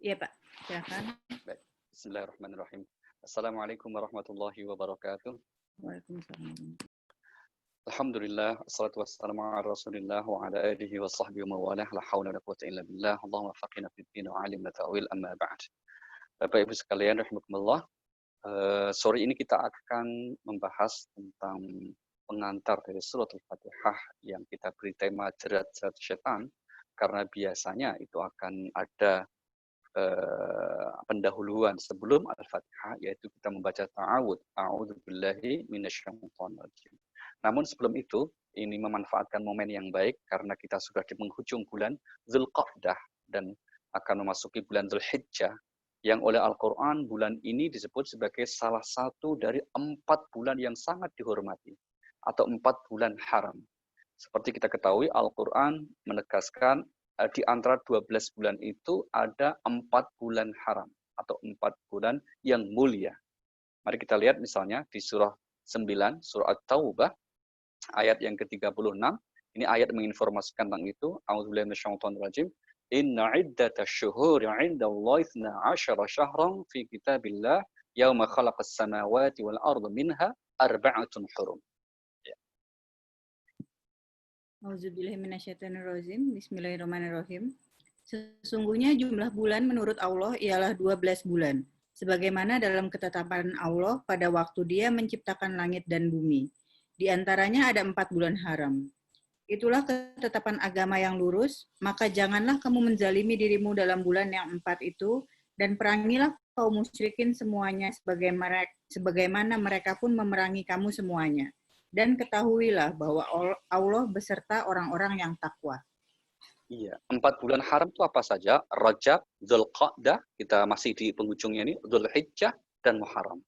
Iya Pak, silakan. Baik. Bismillahirrahmanirrahim. Assalamualaikum warahmatullahi wabarakatuh. Waalaikumsalam. Alhamdulillah, assalatu wassalamu ala rasulillah wa ala alihi wa sahbihi wa mawalah, la hawla wa la quwwata illa billah, Allahumma faqina fid din wa alimna ta'wil, amma ba'd. Bapak Ibu sekalian, rahimakumullah, sore ini kita akan membahas tentang pengantar dari surat Al-Fatihah yang kita beri tema jerat-jerat syaitan, karena biasanya itu akan ada pendahuluan sebelum Al-Fatihah, yaitu kita membaca ta'awud, a'udzubillahi minasyaitonir rajim. Namun sebelum itu, ini memanfaatkan momen yang baik karena kita sudah di penghujung bulan Dzulqa'dah dan akan memasuki bulan Dzulhijjah, yang oleh Al-Quran bulan ini disebut sebagai salah satu dari 4 bulan yang sangat dihormati atau 4 bulan haram. Seperti kita ketahui, Al-Quran menegaskan di antara 12 bulan itu ada 4 bulan haram atau 4 bulan yang mulia. Mari kita lihat misalnya di surah 9, surah At-Taubah, ayat yang ke-36. Ini ayat menginformasikan tentang itu. A'udzubillahi minasyaitonir rajim. Inna iddatash syuhuri 'indallahi 12 syahran fi kitabillah yauma khalaqas samawati wal arda minha arba'atun hurum. Auzubillahiminasyaitonirrajim. Bismillahirrahmanirrahim. Sesungguhnya jumlah bulan menurut Allah ialah 12 bulan, sebagaimana dalam ketetapan Allah pada waktu Dia menciptakan langit dan bumi. Di antaranya ada 4 bulan haram. Itulah ketetapan agama yang lurus, maka janganlah kamu menzalimi dirimu dalam bulan yang 4 itu, dan perangilah kaum musyrikin semuanya sebagaimana mereka pun memerangi kamu semuanya. Dan ketahuilah bahwa Allah beserta orang-orang yang takwa. Iya, 4 bulan haram itu apa saja? Rajab, Dzulqa'dah, kita masih di penghujungnya ini, Dzulhijjah, dan Muharram.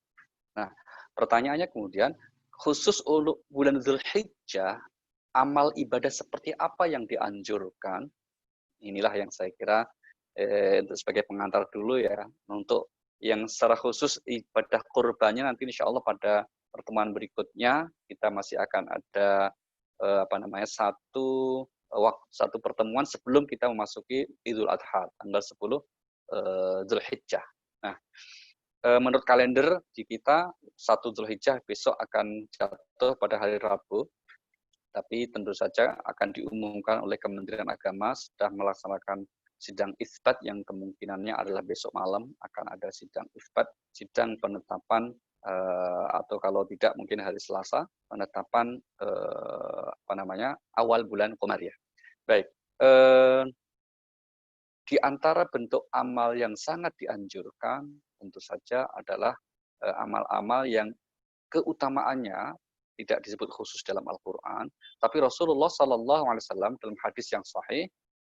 Nah, pertanyaannya kemudian, khusus untuk bulan Dzulhijjah, amal ibadah seperti apa yang dianjurkan? Inilah yang saya kira untuk sebagai pengantar dulu ya, untuk yang secara khusus ibadah kurbannya nanti insya Allah pada pertemuan berikutnya kita masih akan ada satu pertemuan sebelum kita memasuki Idul Adha tanggal 10 Dzulhijjah. Nah, menurut kalender di kita 1 Dzulhijjah besok akan jatuh pada hari Rabu, tapi tentu saja akan diumumkan oleh Kementerian Agama sudah melaksanakan sidang isbat yang kemungkinannya adalah besok malam akan ada sidang isbat, sidang penetapan atau kalau tidak mungkin hari Selasa penetapan awal bulan Qomariyah. Baik, di antara bentuk amal yang sangat dianjurkan tentu saja adalah amal-amal yang keutamaannya tidak disebut khusus dalam Al-Quran, tapi Rasulullah SAW dalam hadis yang sahih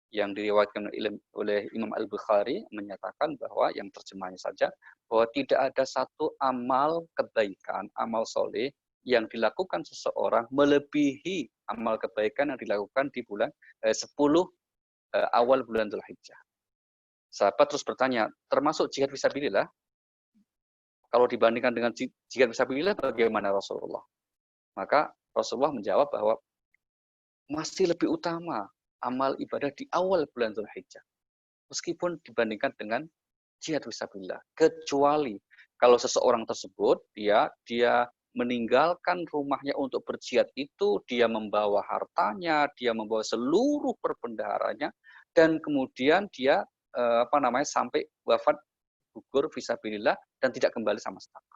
yang diriwayatkan oleh Imam Al-Bukhari menyatakan bahwa yang terjemahnya saja bahwa tidak ada satu amal kebaikan, amal soleh yang dilakukan seseorang melebihi amal kebaikan yang dilakukan di bulan 10 awal bulan Dzulhijjah. Sahabat terus bertanya, termasuk jihad fisabilillah? Kalau dibandingkan dengan jihad fisabilillah bagaimana Rasulullah? Maka Rasulullah menjawab bahwa masih lebih utama amal ibadah di awal bulan Dzulhijjah. Meskipun dibandingkan dengan jihad fisabilillah. Kecuali kalau seseorang tersebut dia meninggalkan rumahnya untuk berjihad itu, dia membawa hartanya, dia membawa seluruh perbendaharanya, dan kemudian dia sampai wafat gugur fisabilillah dan tidak kembali sama sekali.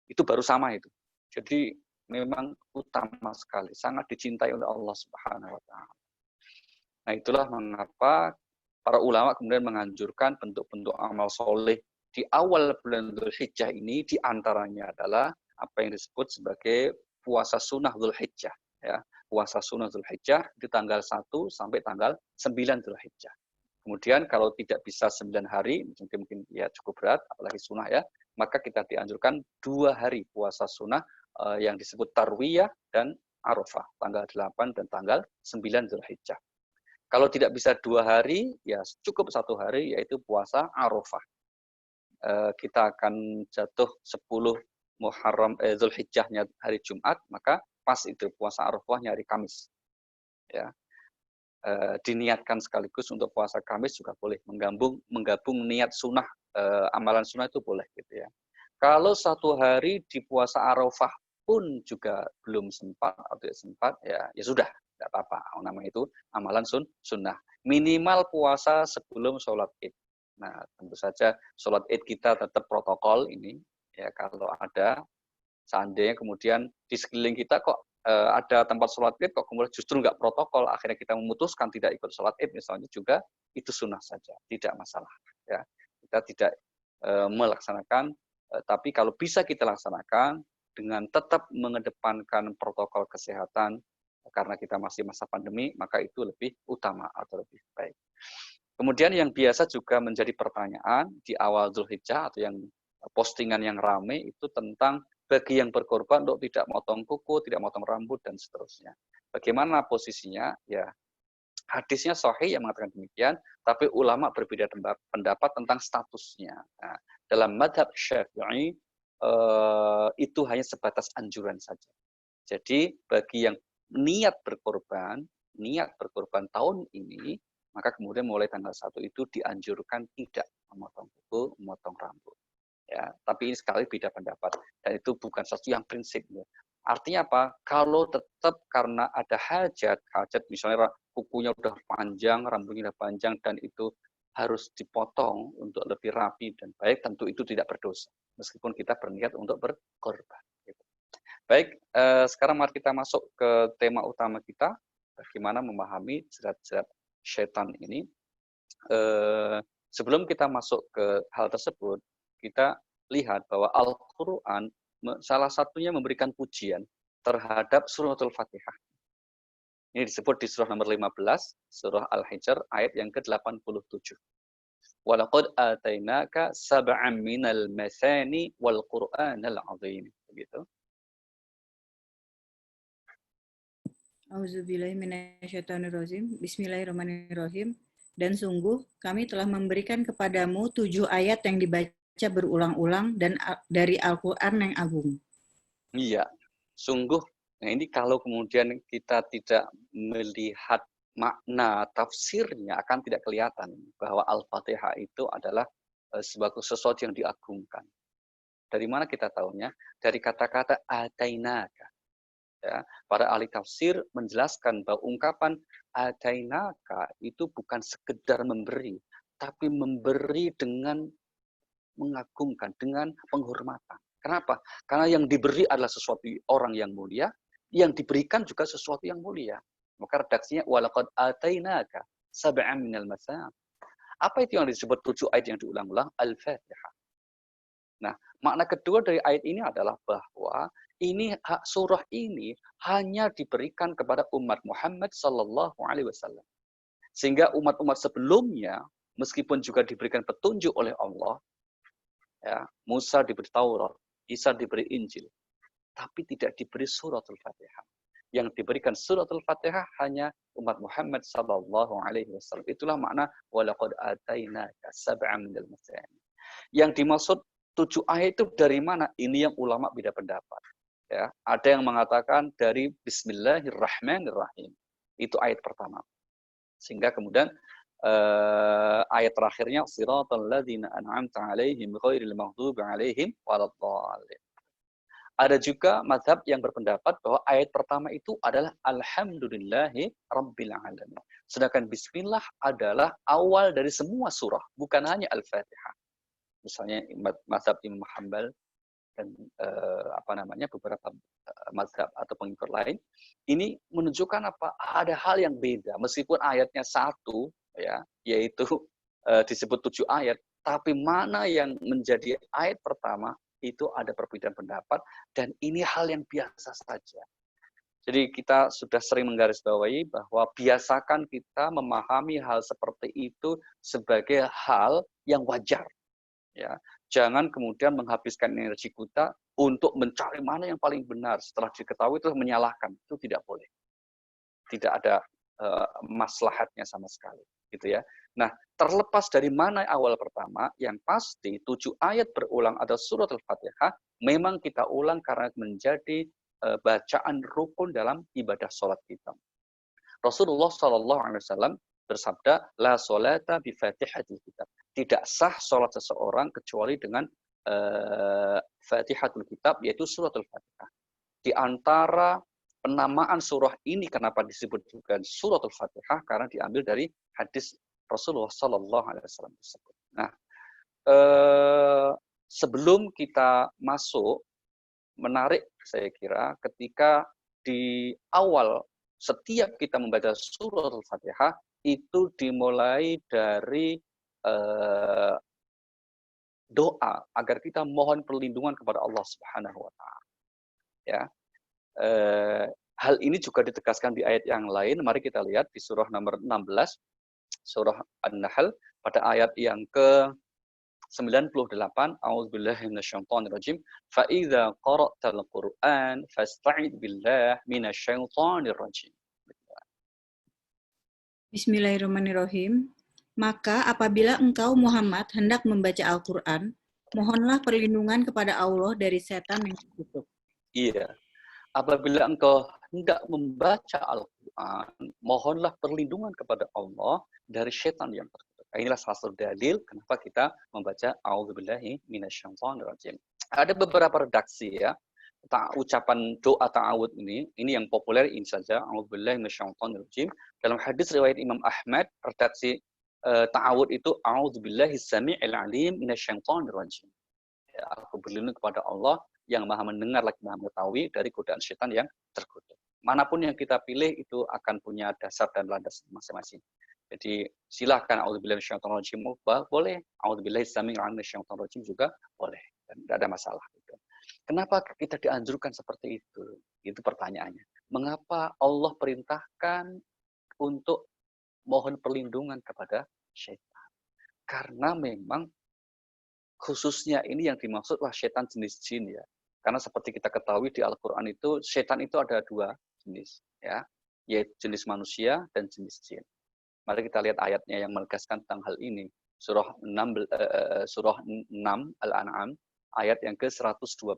Itu baru sama itu. Jadi memang utama sekali, sangat dicintai oleh Allah Subhanahu wa taala. Nah, itulah mengapa para ulama kemudian menganjurkan bentuk-bentuk amal soleh di awal bulan Dzulhijjah ini, di antaranya adalah apa yang disebut sebagai puasa sunnah Dzulhijjah. Ya, puasa sunnah Dzulhijjah di tanggal 1 sampai tanggal 9 Dzulhijjah. Kemudian kalau tidak bisa 9 hari, mungkin ya cukup berat, apalagi sunnah ya, maka kita dianjurkan 2 hari puasa sunnah yang disebut Tarwiyah dan Arafah, tanggal 8 dan tanggal 9 Dzulhijjah. Kalau tidak bisa 2 hari, ya cukup 1 hari, yaitu puasa Arafah. Kita akan jatuh 10 Dzulhijjahnya hari Jumat, maka pas itu puasa Arafahnya hari Kamis. Ya. diniatkan sekaligus untuk puasa Kamis juga boleh, menggabung niat sunnah, amalan sunnah itu boleh gitu ya. Kalau satu hari di puasa Arafah pun juga belum sempat atau tidak sempat, ya sudah, tidak apa-apa. Namanya itu amalan sunnah. Minimal puasa sebelum sholat Id. Nah, tentu saja sholat Id kita tetap protokol ini. Ya, kalau ada, seandainya kemudian di sekeliling kita kok ada tempat sholat Id, kok kemudian justru nggak protokol, akhirnya kita memutuskan tidak ikut sholat Id misalnya, juga itu sunnah saja, tidak masalah. Ya, kita tidak melaksanakan, tapi kalau bisa kita laksanakan dengan tetap mengedepankan protokol kesehatan, karena kita masih masa pandemi, maka itu lebih utama atau lebih baik. Kemudian yang biasa juga menjadi pertanyaan di awal Dzulhijjah atau yang postingan yang ramai itu tentang bagi yang berkorban untuk tidak motong kuku, tidak motong rambut, dan seterusnya. Bagaimana posisinya? Ya, hadisnya sahih yang mengatakan demikian, tapi ulama berbeda pendapat tentang statusnya. Nah, dalam madhab Syafi'i itu hanya sebatas anjuran saja. Jadi bagi yang niat berkorban tahun ini, maka kemudian mulai tanggal 1 itu dianjurkan tidak memotong kuku, memotong rambut. Ya, tapi ini sekali beda pendapat, dan itu bukan sesuatu yang prinsip. Ya. Artinya apa? Kalau tetap karena ada hajat misalnya kukunya udah panjang, rambutnya udah panjang, dan itu harus dipotong untuk lebih rapi dan baik, tentu itu tidak berdosa, meskipun kita berniat untuk berkorban. Gitu. Baik, sekarang mari kita masuk ke tema utama kita, bagaimana memahami jerat-jerat syaitan ini. Sebelum kita masuk ke hal tersebut, kita lihat bahwa Al-Quran salah satunya memberikan pujian terhadap suratul Fatihah. Ini disebut di surah nomor 15, surah Al-Hijr, ayat yang ke-87. Walaqad atainaka sab'an minal mathani wal Qur'anal azim. Begitu. Auzubillahiminasyaitonirrajim. Bismillahirrahmanirrahim. Dan sungguh kami telah memberikan kepadamu 7 ayat yang dibaca berulang-ulang dan dari Al-Quran yang agung. Iya, sungguh. Nah ini kalau kemudian kita tidak melihat makna tafsirnya, akan tidak kelihatan bahwa Al-Fatihah itu adalah sebagai sesuatu yang diagungkan. Dari mana kita tahunya? Dari kata-kata atainaka. Ya, para ahli tafsir menjelaskan bahwa ungkapan atainaka itu bukan sekedar memberi, tapi memberi dengan mengagungkan, dengan penghormatan. Kenapa? Karena yang diberi adalah sesuatu orang yang mulia, yang diberikan juga sesuatu yang mulia. Maka redaksinya walaqad atainaka sab'an minal mathani. Apa itu yang disebut 7 ayat yang diulang-ulang? Al-Fatihah. Nah, makna kedua dari ayat ini adalah bahwa surah ini hanya diberikan kepada umat Muhammad sallallahu alaihi wasallam. Sehingga umat-umat sebelumnya meskipun juga diberikan petunjuk oleh Allah, ya, Musa diberi Taurat, Isa diberi Injil, tapi tidak diberi suratul Fatihah. Yang diberikan suratul Fatihah hanya umat Muhammad sallallahu alaihi wasallam. Itulah makna walaqad atainaka sab'an minal mathani. Yang dimaksud 7 ayat itu dari mana? Ini yang ulama beda pendapat. Ya, ada yang mengatakan dari Bismillahirrahmanirrahim. Itu ayat pertama. Sehingga kemudian ayat terakhirnya siratal ladzina an'amta 'alaihim ghairil maghdubi 'alaihim waladdallin. Ada juga mazhab yang berpendapat bahwa ayat pertama itu adalah alhamdulillahi rabbil alamin. Sedangkan bismillah adalah awal dari semua surah, bukan hanya Al-Fatihah. Misalnya mazhab Imam Hanbal dan beberapa mazhab atau pengikut lain, ini menunjukkan apa? Ada hal yang beda, meskipun ayatnya satu, ya, yaitu disebut 7 ayat, tapi mana yang menjadi ayat pertama itu ada perbedaan pendapat, dan ini hal yang biasa saja. Jadi kita sudah sering menggarisbawahi bahwa biasakan kita memahami hal seperti itu sebagai hal yang wajar. Ya, jangan kemudian menghabiskan energi kita untuk mencari mana yang paling benar, setelah diketahui terus menyalahkan. Itu tidak boleh. Tidak ada maslahatnya sama sekali, gitu ya. Nah, terlepas dari mana awal pertama, yang pasti 7 ayat berulang atau surat Al-Fatihah memang kita ulang karena menjadi bacaan rukun dalam ibadah sholat kita. Rasulullah SAW bersabda, la sholata bi fatihatil kitab. Tidak sah sholat seseorang kecuali dengan Fatihatul Kitab, yaitu suratul Fatihah. Di antara penamaan surah ini kenapa disebut juga suratul Fatihah, karena diambil dari hadis Rasulullah SAW tersebut. Nah, sebelum kita masuk, menarik saya kira ketika di awal setiap kita membaca suratul Fatihah itu dimulai dari doa agar kita mohon perlindungan kepada Allah Subhanahu wa taala. Ya. Hal ini juga ditegaskan di ayat yang lain. Mari kita lihat di surah nomor 16, surah An-Nahl pada ayat yang ke-98, A'udzubillahi minasyaitonirrajim. Fa idza qara'tal Qur'an fasta'id billahi minasyaitonirrajim. Bismillahirrahmanirrahim. Maka apabila engkau Muhammad hendak membaca Al-Quran, mohonlah perlindungan kepada Allah dari setan yang terkutuk. Iya. Apabila engkau hendak membaca Al-Quran, mohonlah perlindungan kepada Allah dari setan yang terkutuk. Inilah salah satu dalil kenapa kita membaca A'udzubillahi minasyaitonirrajim. Ada beberapa redaksi ya. Ucapan doa ta'awud ini yang populer ini saja, A'udzubillahi minasyaitonirrajim. Dalam hadis riwayat Imam Ahmad, redaksi ta'awud itu A'udzubillahi samii'il 'alim minasyaitonirrajim. Ya, aku berlindung kepada Allah yang Maha mendengar lagi Maha mengetahui dari godaan setan yang terkutuk. Manapun yang kita pilih itu akan punya dasar dan landasan masing-masing. Jadi silakan A'udzubillahi minasyaitonirrajim boleh, A'udzubillahi samii'il 'alim minasyaitonirrajim juga boleh. Dan tidak ada masalah gitu. Kenapa kita dianjurkan seperti itu? Itu pertanyaannya. Mengapa Allah perintahkan untuk mohon perlindungan kepada syaitan? Karena memang khususnya ini yang dimaksudlah syaitan jenis jin ya. Karena seperti kita ketahui di Al-Quran itu, syaitan itu ada dua jenis, ya, yaitu jenis manusia dan jenis jin. Mari kita lihat ayatnya yang menegaskan tentang hal ini. Surah 6 Al-An'am ayat yang ke-112.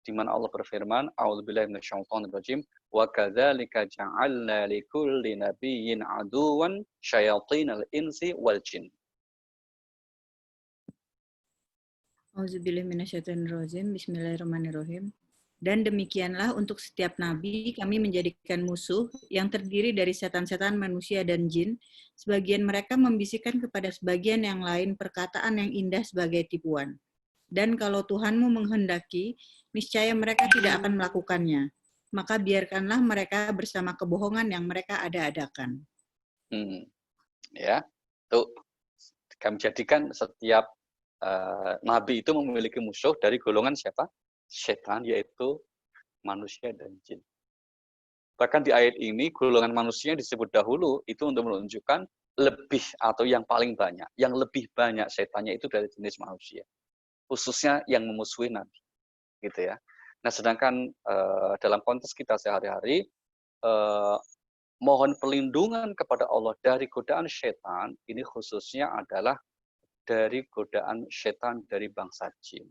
Di mana Allah berfirman, A'udzubillahi minasyaitonirrajim, wa kadzalika ja'alna likulli nabiyyin aduwan syayatinal insi wal jin. Auzubillahi minasyaitonirrajim. Bismillahirrahmanirrahim. Dan demikianlah untuk setiap nabi kami menjadikan musuh yang terdiri dari setan-setan manusia dan jin. Sebagian mereka membisikkan kepada sebagian yang lain perkataan yang indah sebagai tipuan. Dan kalau Tuhanmu menghendaki, niscaya mereka tidak akan melakukannya. Maka biarkanlah mereka bersama kebohongan yang mereka ada-adakan. Ya, tuh kami jadikan setiap nabi itu memiliki musuh dari golongan siapa? Setan, yaitu manusia dan jin. Bahkan di ayat ini golongan manusia disebut dahulu itu untuk menunjukkan lebih atau yang paling banyak, yang lebih banyak setannya itu dari jenis manusia, khususnya yang memusuhi Nabi, gitu ya. Nah, sedangkan dalam konteks kita sehari-hari, mohon perlindungan kepada Allah dari godaan setan, ini khususnya adalah dari godaan setan dari bangsa jin.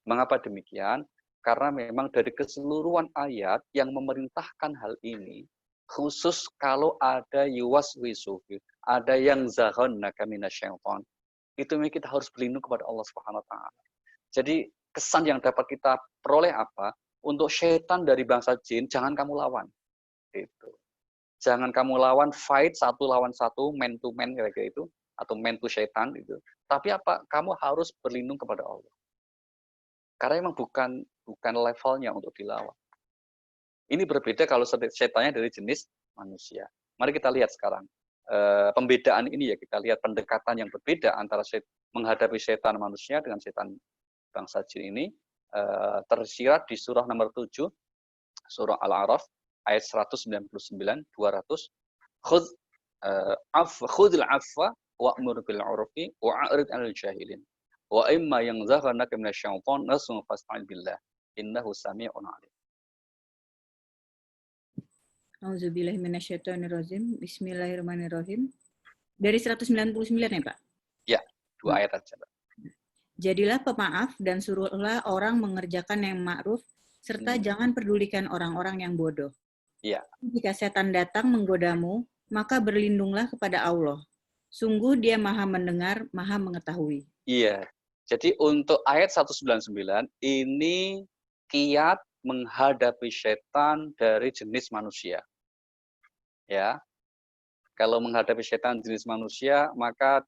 Mengapa demikian? Karena memang dari keseluruhan ayat yang memerintahkan hal ini, khusus kalau ada yuwaswisu, ada yang zaghannaka minasyaiton, itu memang kita harus berlindung kepada Allah Subhanahu wa taala. Jadi kesan yang dapat kita peroleh apa? Untuk setan dari bangsa jin, jangan kamu lawan. Gitu. Jangan kamu lawan, fight satu lawan satu, man to man kira-kira itu, atau man to setan itu. Tapi apa? Kamu harus berlindung kepada Allah. Karena memang bukan levelnya untuk dilawan. Ini berbeda kalau setannya dari jenis manusia. Mari kita lihat sekarang. Pembedaan ini ya, kita lihat pendekatan yang berbeda antara menghadapi setan manusia dengan setan bangsa jin ini tersirat di surah nomor 7, surah Al-A'raf, ayat 199, 200. Khudil afwa wa'mur bil 'urfi wa'rid 'anil jahilin. Wa imma yanzaghannaka minasyaiton nasrun fasta'id billah innahu samii'un 'alim. Auzubillahi minasyaitonirrajim. Bismillahirrahmanirrahim. Dari 199 ya, Pak? Ya, 2 ayat aja, Pak. Jadilah pemaaf dan suruhlah orang mengerjakan yang ma'ruf serta jangan pedulikan orang-orang yang bodoh. Iya. Jika setan datang menggodamu, maka berlindunglah kepada Allah. Sungguh dia maha mendengar, maha mengetahui. Iya. Jadi untuk ayat 199 ini kiat menghadapi setan dari jenis manusia. Ya. Kalau menghadapi setan jenis manusia, maka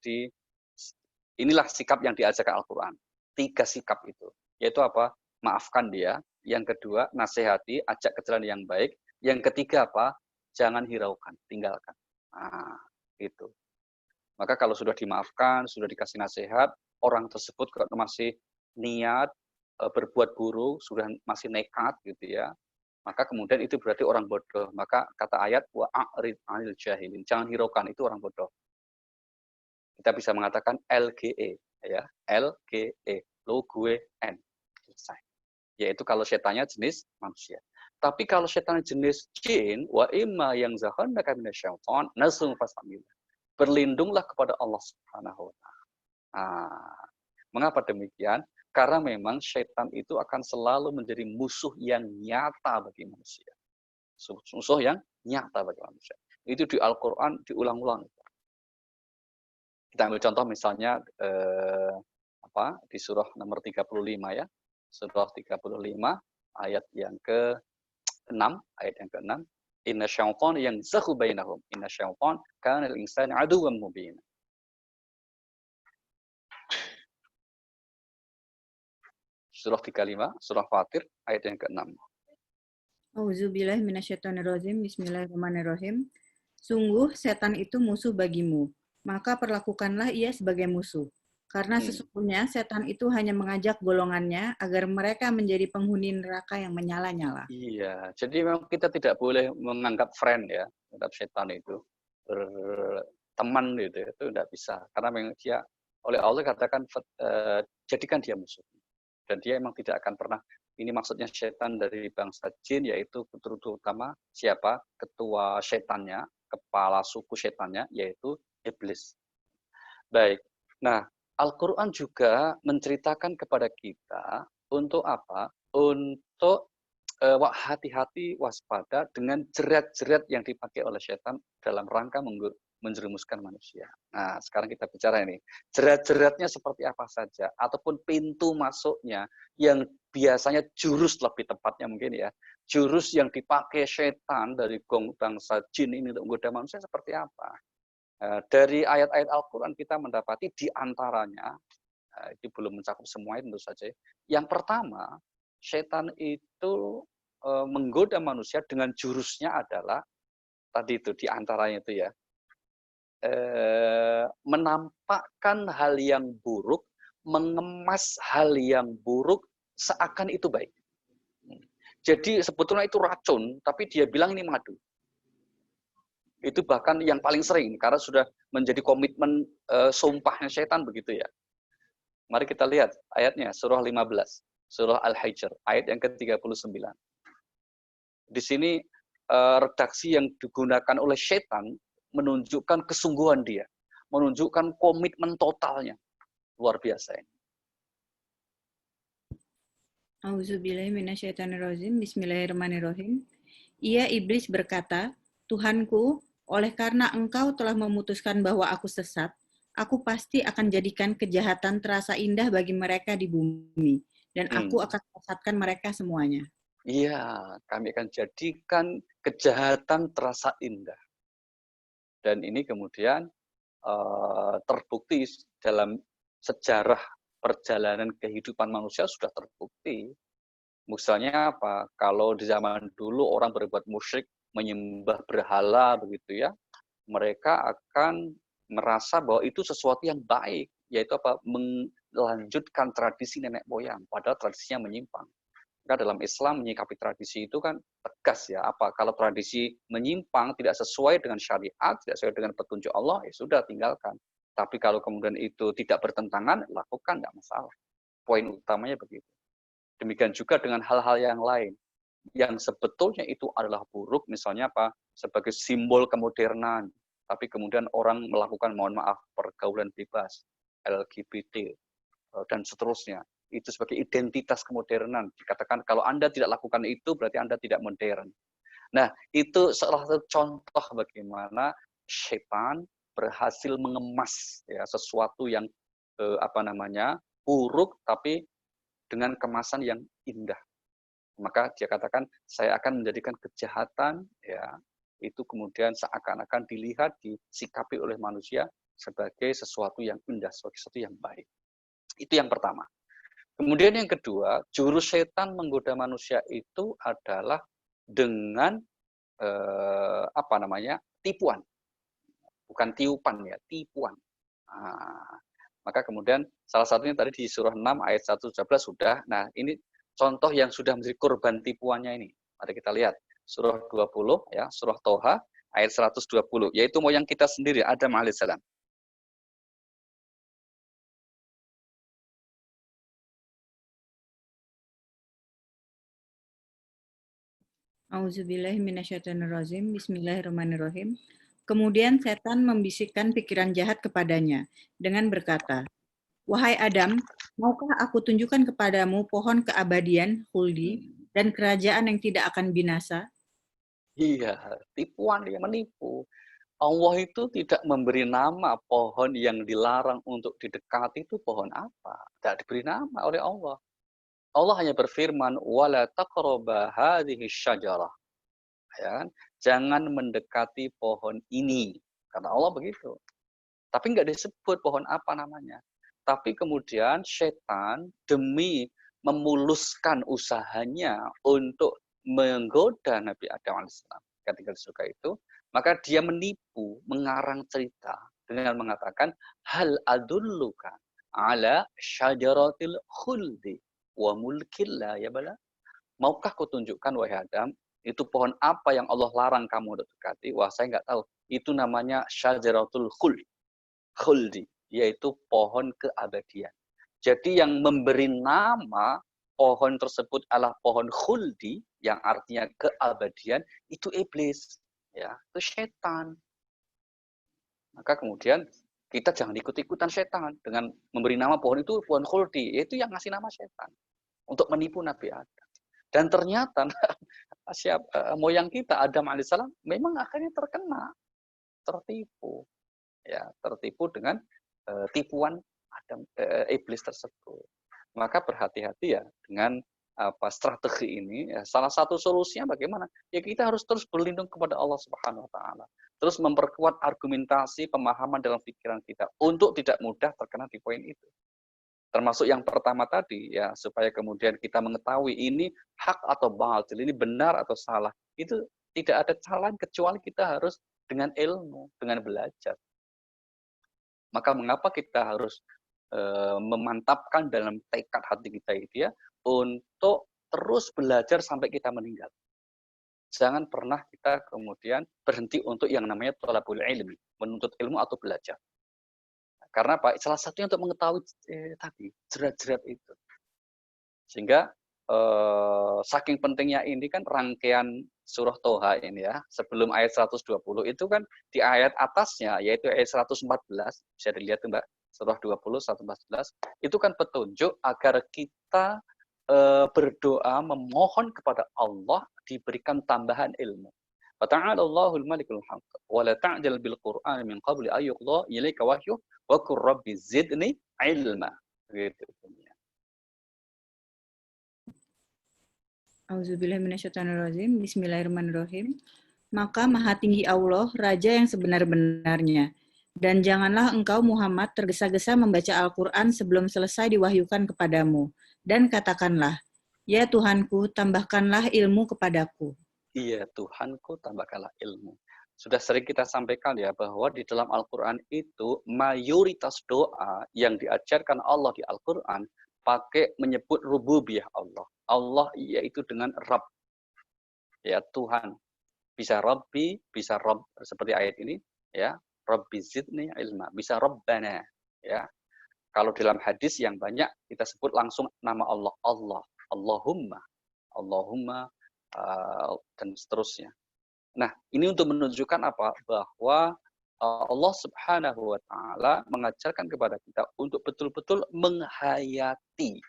inilah sikap yang diajarkan Al-Quran. 3 sikap itu. Yaitu apa? Maafkan dia. Yang kedua, nasihati, ajak ke jalan yang baik. Yang ketiga apa? Jangan hiraukan, tinggalkan. Nah, itu. Maka kalau sudah dimaafkan, sudah dikasih nasihat, orang tersebut kalau masih niat berbuat buruk, sudah masih nekat gitu ya, maka kemudian itu berarti orang bodoh. Maka kata ayat wa a'rid 'anil jahilin. Jangan hiraukan, itu orang bodoh. Kita bisa mengatakan LGE ya, LGE, lo gue N. Selesai. Yaitu kalau setannya jenis manusia. Tapi kalau setannya jenis jin, wa imma yang zahannaka minasyaiton, nasung fasamil. Berlindunglah kepada Allah Subhanahu wa taala. Nah, mengapa demikian? Karena memang setan itu akan selalu menjadi musuh yang nyata bagi manusia. Musuh yang nyata bagi manusia. Itu di Al-Qur'an diulang-ulang. Kita ambil contoh misalnya di surah nomor 35 ya. Surah 35 ayat yang ke-6, ayat yang ke-6. Inna syaitan yanzaghu bainahum. Inna syaitan kana lil insani aduwwan mubina. Surah 35, surah Fatir, ayat yang ke-6. Auzubillahi minasyaitonirrajim. Bismillahirrahmanirrahim. Sungguh setan itu musuh bagimu, maka perlakukanlah ia sebagai musuh. Karena sesungguhnya setan itu hanya mengajak golongannya agar mereka menjadi penghuni neraka yang menyala-nyala. Iya, jadi memang kita tidak boleh menganggap friend ya, terhadap setan itu. Berteman gitu, itu tidak bisa. Karena memang dia, oleh Allah katakan, jadikan dia musuh. Dan dia memang tidak akan pernah, ini maksudnya setan dari bangsa jin, yaitu terutama siapa? Ketua setannya, kepala suku setannya, yaitu iblis. Baik, nah Al-Quran juga menceritakan kepada kita untuk apa? Untuk hati-hati, waspada dengan jerat-jerat yang dipakai oleh setan dalam rangka menjerumuskan manusia. Nah, sekarang kita bicara ini. Jerat-jeratnya seperti apa saja, ataupun pintu masuknya yang biasanya jurus lebih tepatnya mungkin ya, jurus yang dipakai setan dari bangsa jin ini untuk menggoda manusia seperti apa? Dari ayat-ayat Al-Quran kita mendapati di antaranya, ini belum mencakup semuanya tentu saja. Yang pertama, setan itu menggoda manusia dengan jurusnya adalah, tadi itu di antaranya itu ya, menampakkan hal yang buruk, mengemas hal yang buruk seakan itu baik. Jadi sebetulnya itu racun, tapi dia bilang ini madu. Itu bahkan yang paling sering, karena sudah menjadi komitmen sumpahnya setan begitu ya. Mari kita lihat ayatnya, surah 15, surah Al-Hijr, ayat yang ke-39. Di sini redaksi yang digunakan oleh setan menunjukkan kesungguhan dia, menunjukkan komitmen totalnya. Luar biasa ini. Auzubillahi minasyaitonirrajim. Bismillahirrahmanirrahim. Ia iblis berkata, Tuhanku, oleh karena engkau telah memutuskan bahwa aku sesat, aku pasti akan jadikan kejahatan terasa indah bagi mereka di bumi, dan aku akan sesatkan mereka semuanya. Iya, kami akan jadikan kejahatan terasa indah. Dan ini kemudian terbukti dalam sejarah perjalanan kehidupan manusia sudah terbukti. Misalnya apa? Kalau di zaman dulu orang berbuat musyrik, menyembah berhala begitu ya, mereka akan merasa bahwa itu sesuatu yang baik, yaitu apa? Melanjutkan tradisi nenek moyang, padahal tradisinya menyimpang. Maka dalam Islam menyikapi tradisi itu kan tegas ya, apa? Kalau tradisi menyimpang, tidak sesuai dengan syariat, tidak sesuai dengan petunjuk Allah, ya sudah tinggalkan. Tapi kalau kemudian itu tidak bertentangan, lakukan, tidak masalah. Poin utamanya begitu. Demikian juga dengan hal-hal yang lain yang sebetulnya itu adalah buruk, misalnya apa? Sebagai simbol kemodernan, tapi kemudian orang melakukan, mohon maaf, pergaulan bebas, LGBT, dan seterusnya. Itu sebagai identitas kemodernan. Dikatakan kalau Anda tidak lakukan itu, berarti Anda tidak modern. Nah, itu salah satu contoh bagaimana setan berhasil mengemas ya sesuatu yang buruk tapi dengan kemasan yang indah. Maka dia katakan, saya akan menjadikan kejahatan ya itu kemudian seakan-akan dilihat disikapi oleh manusia sebagai sesuatu yang indah, sebagai sesuatu yang baik. Itu yang pertama. Kemudian yang kedua, jurus setan menggoda manusia itu adalah dengan tipuan, bukan tiupan ya, tipuan. Nah, maka kemudian salah satunya tadi di surah 6 ayat 117 sudah. Nah, ini contoh yang sudah menjadi korban tipuannya ini. Mari kita lihat surah 20 ya, surah Toha ayat 120, yaitu moyang kita sendiri Adam alaihissalam. Auzubillahi minasyaitonirrajim. Bismillahirrahmanirrahim. Kemudian setan membisikkan pikiran jahat kepadanya dengan berkata, "Wahai Adam, maukah aku tunjukkan kepadamu pohon keabadian, khuldi, dan kerajaan yang tidak akan binasa?" Iya, tipuan, dia menipu. Allah itu tidak memberi nama pohon yang dilarang untuk didekati itu pohon apa. Tidak diberi nama oleh Allah. Allah hanya berfirman, "Wala taqraba hadhihi syajarah." Ya kan? Jangan mendekati pohon ini. Karena Allah begitu. Tapi nggak disebut pohon apa namanya. Tapi kemudian setan demi memuluskan usahanya untuk menggoda Nabi Adam alaihissalam ketika di surga itu, maka dia menipu, mengarang cerita dengan mengatakan, hal adulluka ala syajaratil khuldi wa mulkil la yabla. Maukah kau tunjukkan wahai Adam, itu pohon apa yang Allah larang kamu untuk dekati? Wah, saya nggak tahu. Itu namanya syajaratul khuldi, yaitu pohon keabadian. Jadi yang memberi nama pohon tersebut adalah pohon khuldi, yang artinya keabadian, itu iblis, ya, itu setan. Maka kemudian kita jangan ikut-ikutan setan dengan memberi nama pohon itu pohon khuldi, yaitu yang ngasih nama setan untuk menipu Nabi Adam. Dan ternyata moyang kita Adam alaihissalam memang akhirnya tertipu, ya, tertipu dengan tipuan iblis tersebut. Maka berhati-hati ya dengan strategi ini. Ya, salah satu solusinya bagaimana? Ya kita harus terus berlindung kepada Allah Subhanahu Wa Taala. Terus memperkuat argumentasi, pemahaman dalam pikiran kita untuk tidak mudah terkena di poin itu. Termasuk yang pertama tadi ya, supaya kemudian kita mengetahui ini hak atau batil, ini benar atau salah. Itu tidak ada jalan kecuali kita harus dengan ilmu, dengan belajar. Maka mengapa kita harus memantapkan dalam tekad hati kita itu ya untuk terus belajar sampai kita meninggal. Jangan pernah kita kemudian berhenti untuk yang namanya thalabul ilmi, menuntut ilmu atau belajar. Karena apa? Salah satunya untuk mengetahui tadi jerat-jerat itu. Sehingga saking pentingnya ini kan rangkaian surah Toha ini ya, sebelum ayat 120 itu kan di ayat atasnya yaitu ayat 114, bisa dilihat Mbak, surah 20 114, itu kan petunjuk agar kita berdoa memohon kepada Allah diberikan tambahan ilmu. Wa ta'ala Allahul Malikul Haq wa la ta'jal bil Qur'an min qabli ay yuqda ilaika wahyu wa qur rabbi zidni ilma. Gitu. Auzubillahi minasyaitonirrajim. Bismillahirrahmanirrahim. Maka maha tinggi Allah, Raja yang sebenar-benarnya. Dan janganlah engkau Muhammad tergesa-gesa membaca Al-Quran sebelum selesai diwahyukan kepadamu. Dan katakanlah, ya Tuhanku, tambahkanlah ilmu kepadaku. Iya, Tuhanku tambahkanlah ilmu. Sudah sering kita sampaikan ya, bahwa di dalam Al-Quran itu, mayoritas doa yang diajarkan Allah di Al-Quran, pakai menyebut rububiyah Allah. Allah yaitu dengan Rabb. Ya, Tuhan. Bisa Rabbi, bisa Rabb, seperti ayat ini, ya. Rabbi zidni ilma. Bisa Rabbana, ya. Kalau dalam hadis yang banyak, kita sebut langsung nama Allah. Allah. Allahumma. Allahumma. Dan seterusnya. Nah, ini untuk menunjukkan apa? Bahwa Allah Subhanahu wa taala mengajarkan kepada kita untuk betul-betul menghayati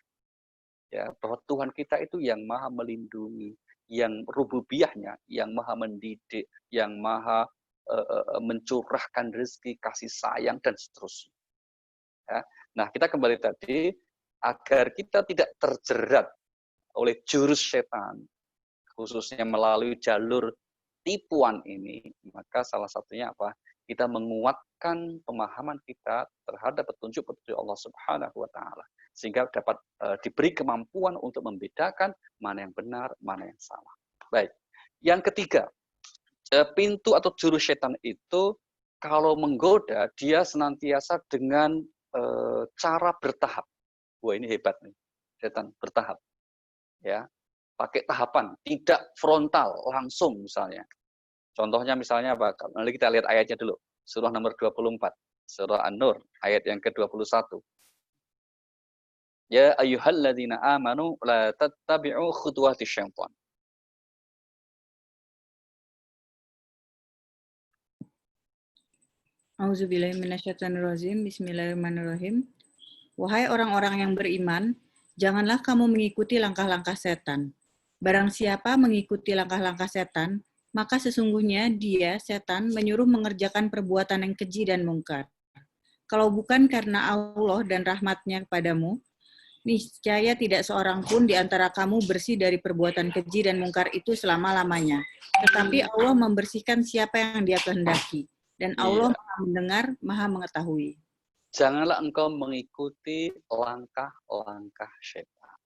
ya bahwa Tuhan kita itu yang Maha melindungi, yang rububiyahnya, yang maha mendidik, yang maha mencurahkan rezeki, kasih sayang, dan seterusnya. Ya. Nah, kita kembali tadi, agar kita tidak terjerat oleh jurus setan, khususnya melalui jalur tipuan ini, maka salah satunya apa? Kita menguatkan pemahaman kita terhadap petunjuk-petunjuk Allah Subhanahu wa taala sehingga dapat diberi kemampuan untuk membedakan mana yang benar, mana yang salah. Baik. Yang ketiga, pintu atau jurus setan itu kalau menggoda dia senantiasa dengan cara bertahap. Wah, ini hebat nih. Setan bertahap. Ya. Pakai tahapan, tidak frontal langsung misalnya. Contohnya misalnya apa? Nanti kita lihat ayatnya dulu. Surah nomor 24. Surah An-Nur, ayat yang ke-21. Ya ayyuhalladzina amanu la tattabi'u khutuwati syaitan. Auzubillahiminasyaitonirrajim. Bismillahirrahmanirrahim. Wahai orang-orang yang beriman, janganlah kamu mengikuti langkah-langkah setan. Barang siapa mengikuti langkah-langkah setan, maka sesungguhnya dia, setan, menyuruh mengerjakan perbuatan yang keji dan mungkar. Kalau bukan karena Allah dan rahmat-Nya kepadamu, niscaya tidak seorang pun di antara kamu bersih dari perbuatan keji dan mungkar itu selama-lamanya. Tetapi Allah membersihkan siapa yang Dia kehendaki. Dan Allah Iya. Maha mendengar, Maha mengetahui. Janganlah engkau mengikuti langkah-langkah syaitan.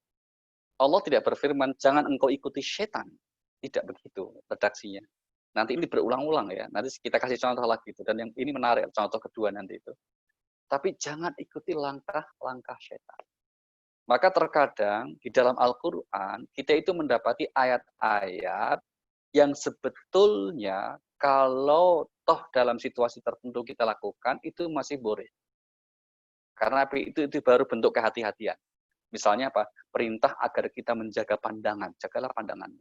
Allah tidak berfirman, jangan engkau ikuti syaitan. Tidak begitu redaksinya. Nanti ini berulang-ulang ya. Nanti kita kasih contoh lagi itu. Dan yang ini menarik, contoh kedua nanti itu. Tapi jangan ikuti langkah-langkah syaitan. Maka terkadang di dalam Al-Quran, kita itu mendapati ayat-ayat yang sebetulnya kalau toh dalam situasi tertentu kita lakukan, itu masih boleh. Karena itu baru bentuk kehati-hatian. Misalnya apa? Perintah agar kita menjaga pandangan, jagalah pandangan.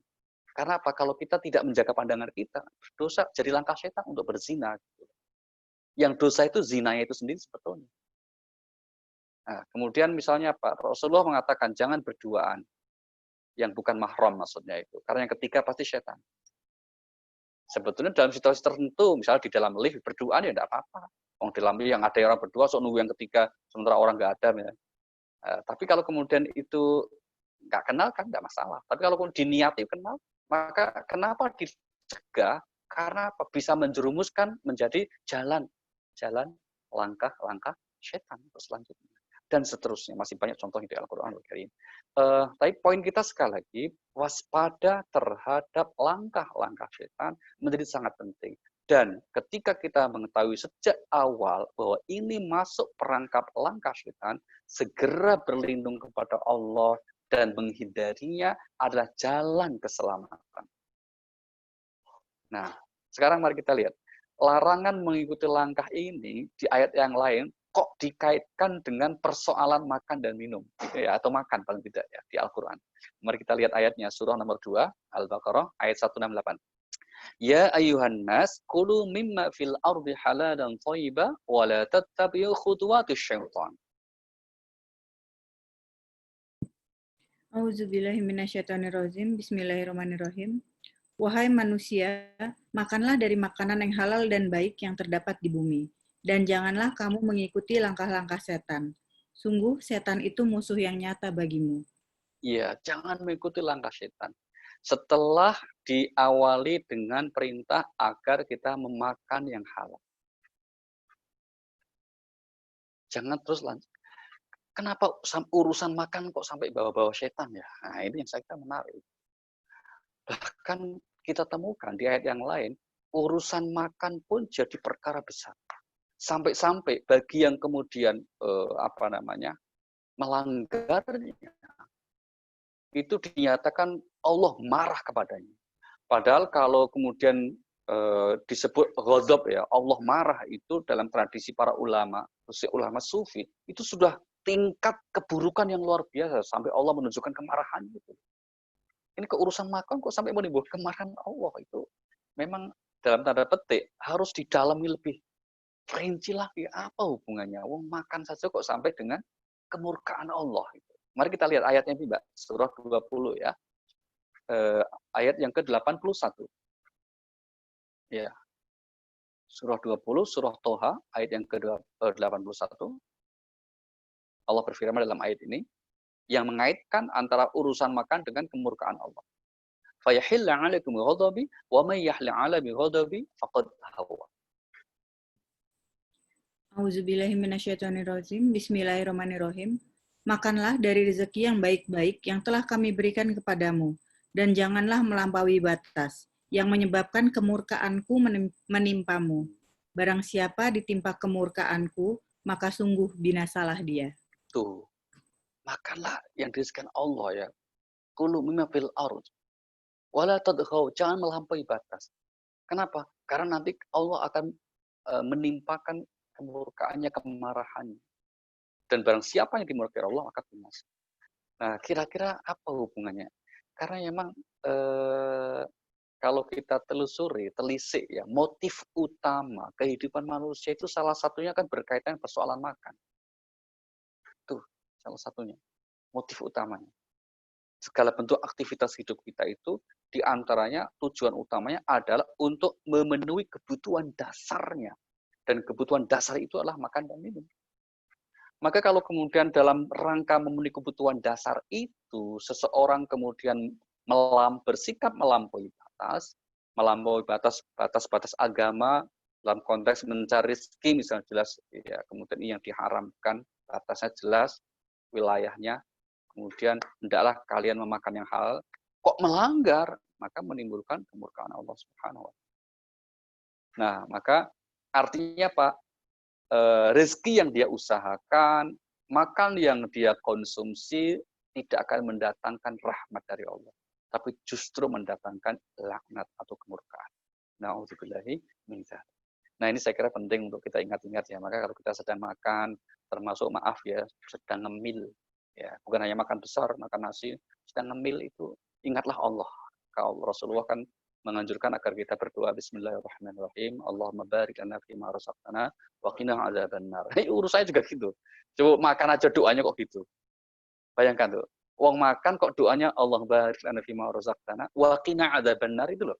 Karena apa? Kalau kita tidak menjaga pandangan kita, dosa jadi langkah setan untuk berzina. Yang dosa itu zinanya itu sendiri sebetulnya. Nah, kemudian misalnya apa? Rasulullah mengatakan jangan berduaan. Yang bukan mahram maksudnya itu. Karena yang ketiga pasti setan. Sebetulnya dalam situasi tertentu, misalnya di dalam lift berduaan ya tidak apa-apa. Di dalam lift yang ada orang berdua, so nunggu yang ketiga, sementara orang nggak ada. Ya. Tapi kalau kemudian itu nggak kenal kan nggak masalah. Tapi kalau diniati kenal, maka kenapa dicegah? Karena apa? Bisa menjerumuskan menjadi jalan langkah-langkah setan selanjutnya. Dan seterusnya. Masih banyak contoh di Al-Quran. Tapi poin kita sekali lagi, waspada terhadap langkah-langkah setan menjadi sangat penting. Dan ketika kita mengetahui sejak awal bahwa ini masuk perangkap langkah setan, segera berlindung kepada Allah dan menghindarinya adalah jalan keselamatan. Nah, sekarang mari kita lihat. Larangan mengikuti langkah ini di ayat yang lain kok dikaitkan dengan persoalan makan dan minum, gitu ya, atau makan paling tidak ya di Al-Quran. Mari kita lihat ayatnya, surah nomor 2, Al-Baqarah, ayat 168. Ya ayuhan nas, kulu mimma fil ardi halalan thayyiba, wa la tattabi'u khutuwatis syaitan. Auzubillahiminasyaitonirrajim. Bismillahirrahmanirrahim. Wahai manusia, makanlah dari makanan yang halal dan baik yang terdapat di bumi. Dan janganlah kamu mengikuti langkah-langkah setan. Sungguh, setan itu musuh yang nyata bagimu. Iya, jangan mengikuti langkah setan. Setelah diawali dengan perintah agar kita memakan yang halal. Jangan terus lanjut. Kenapa urusan makan kok sampai bawa-bawa setan ya? Nah, ini yang saya kira menarik. Bahkan kita temukan di ayat yang lain, urusan makan pun jadi perkara besar. Sampai-sampai bagi yang kemudian melanggarnya, itu dinyatakan Allah marah kepadanya. Padahal kalau kemudian disebut ghadab ya, Allah marah itu dalam tradisi para ulama sufi, itu sudah tingkat keburukan yang luar biasa sampai Allah menunjukkan kemarahan itu. Ini keurusan makan kok sampai menimbulkan kemarahan Allah itu memang dalam tanda petik harus didalami lebih rinci lagi apa hubungannya. Wong makan saja kok sampai dengan kemurkaan Allah itu. Mari kita lihat ayatnya ini, Mbak, surah 20 ya. ayat yang ke-81. Ya. Surah 20, surah Toha, ayat yang ke-81. Allah berfirman dalam ayat ini, yang mengaitkan antara urusan makan dengan kemurkaan Allah. Fayahilla 'alaikum ghadabi wa may yahli 'ala bi ghadabi faqad hawa. Auzubillahiminasyaitonirrajim. Bismillahirrahmanirrahim. Makanlah dari rezeki yang baik-baik yang telah kami berikan kepadamu, dan janganlah melampaui batas, yang menyebabkan kemurkaanku menimpamu. Barang siapa ditimpa kemurkaanku, maka sungguh binasalah dia. Tuh, makanlah yang dirizkikan Allah ya. Kulu mimma fil ardh. Wala tadghaw, jangan melampaui batas. Kenapa? Karena nanti Allah akan menimpakan kemurkaannya, kemarahannya. Dan barang siapa yang dimurkai Allah akan binasa. Nah, kira-kira apa hubungannya? Karena memang kalau kita telusuri, telisik ya, motif utama kehidupan manusia itu salah satunya kan berkaitan persoalan makan. Itu salah satunya, motif utamanya. Segala bentuk aktivitas hidup kita itu diantaranya tujuan utamanya adalah untuk memenuhi kebutuhan dasarnya. Dan kebutuhan dasar itu adalah makan dan minum. Maka kalau kemudian dalam rangka memenuhi kebutuhan dasar itu, seseorang kemudian bersikap melampaui batas agama dalam konteks mencari rezeki misalnya jelas, ya kemudian ini yang diharamkan, batasnya jelas, wilayahnya, kemudian hendaklah kalian memakan yang halal, kok melanggar, maka menimbulkan kemurkaan Allah Subhanahu wa Ta'ala. Nah, maka artinya Pak, rezeki yang dia usahakan, makan yang dia konsumsi tidak akan mendatangkan rahmat dari Allah, tapi justru mendatangkan laknat atau kemurkaan. Na'udzubillahi min dzalik. Nah, ini saya kira penting untuk kita ingat-ingat ya. Maka kalau kita sedang makan, termasuk maaf ya, sedang ngemil, ya bukan hanya makan besar, makan nasi, sedang ngemil itu ingatlah Allah. Kalau Rasulullah kan menganjurkan agar kita berdoa bismillahirrahmanirrahim, Allahumma barik lana fima razaqtana wa qina adzabannar. Urusannya juga gitu. Coba makan aja doanya kok gitu. Bayangkan tuh, wong makan kok doanya Allah barik lana fima razaqtana wa qina adzabannar itu loh.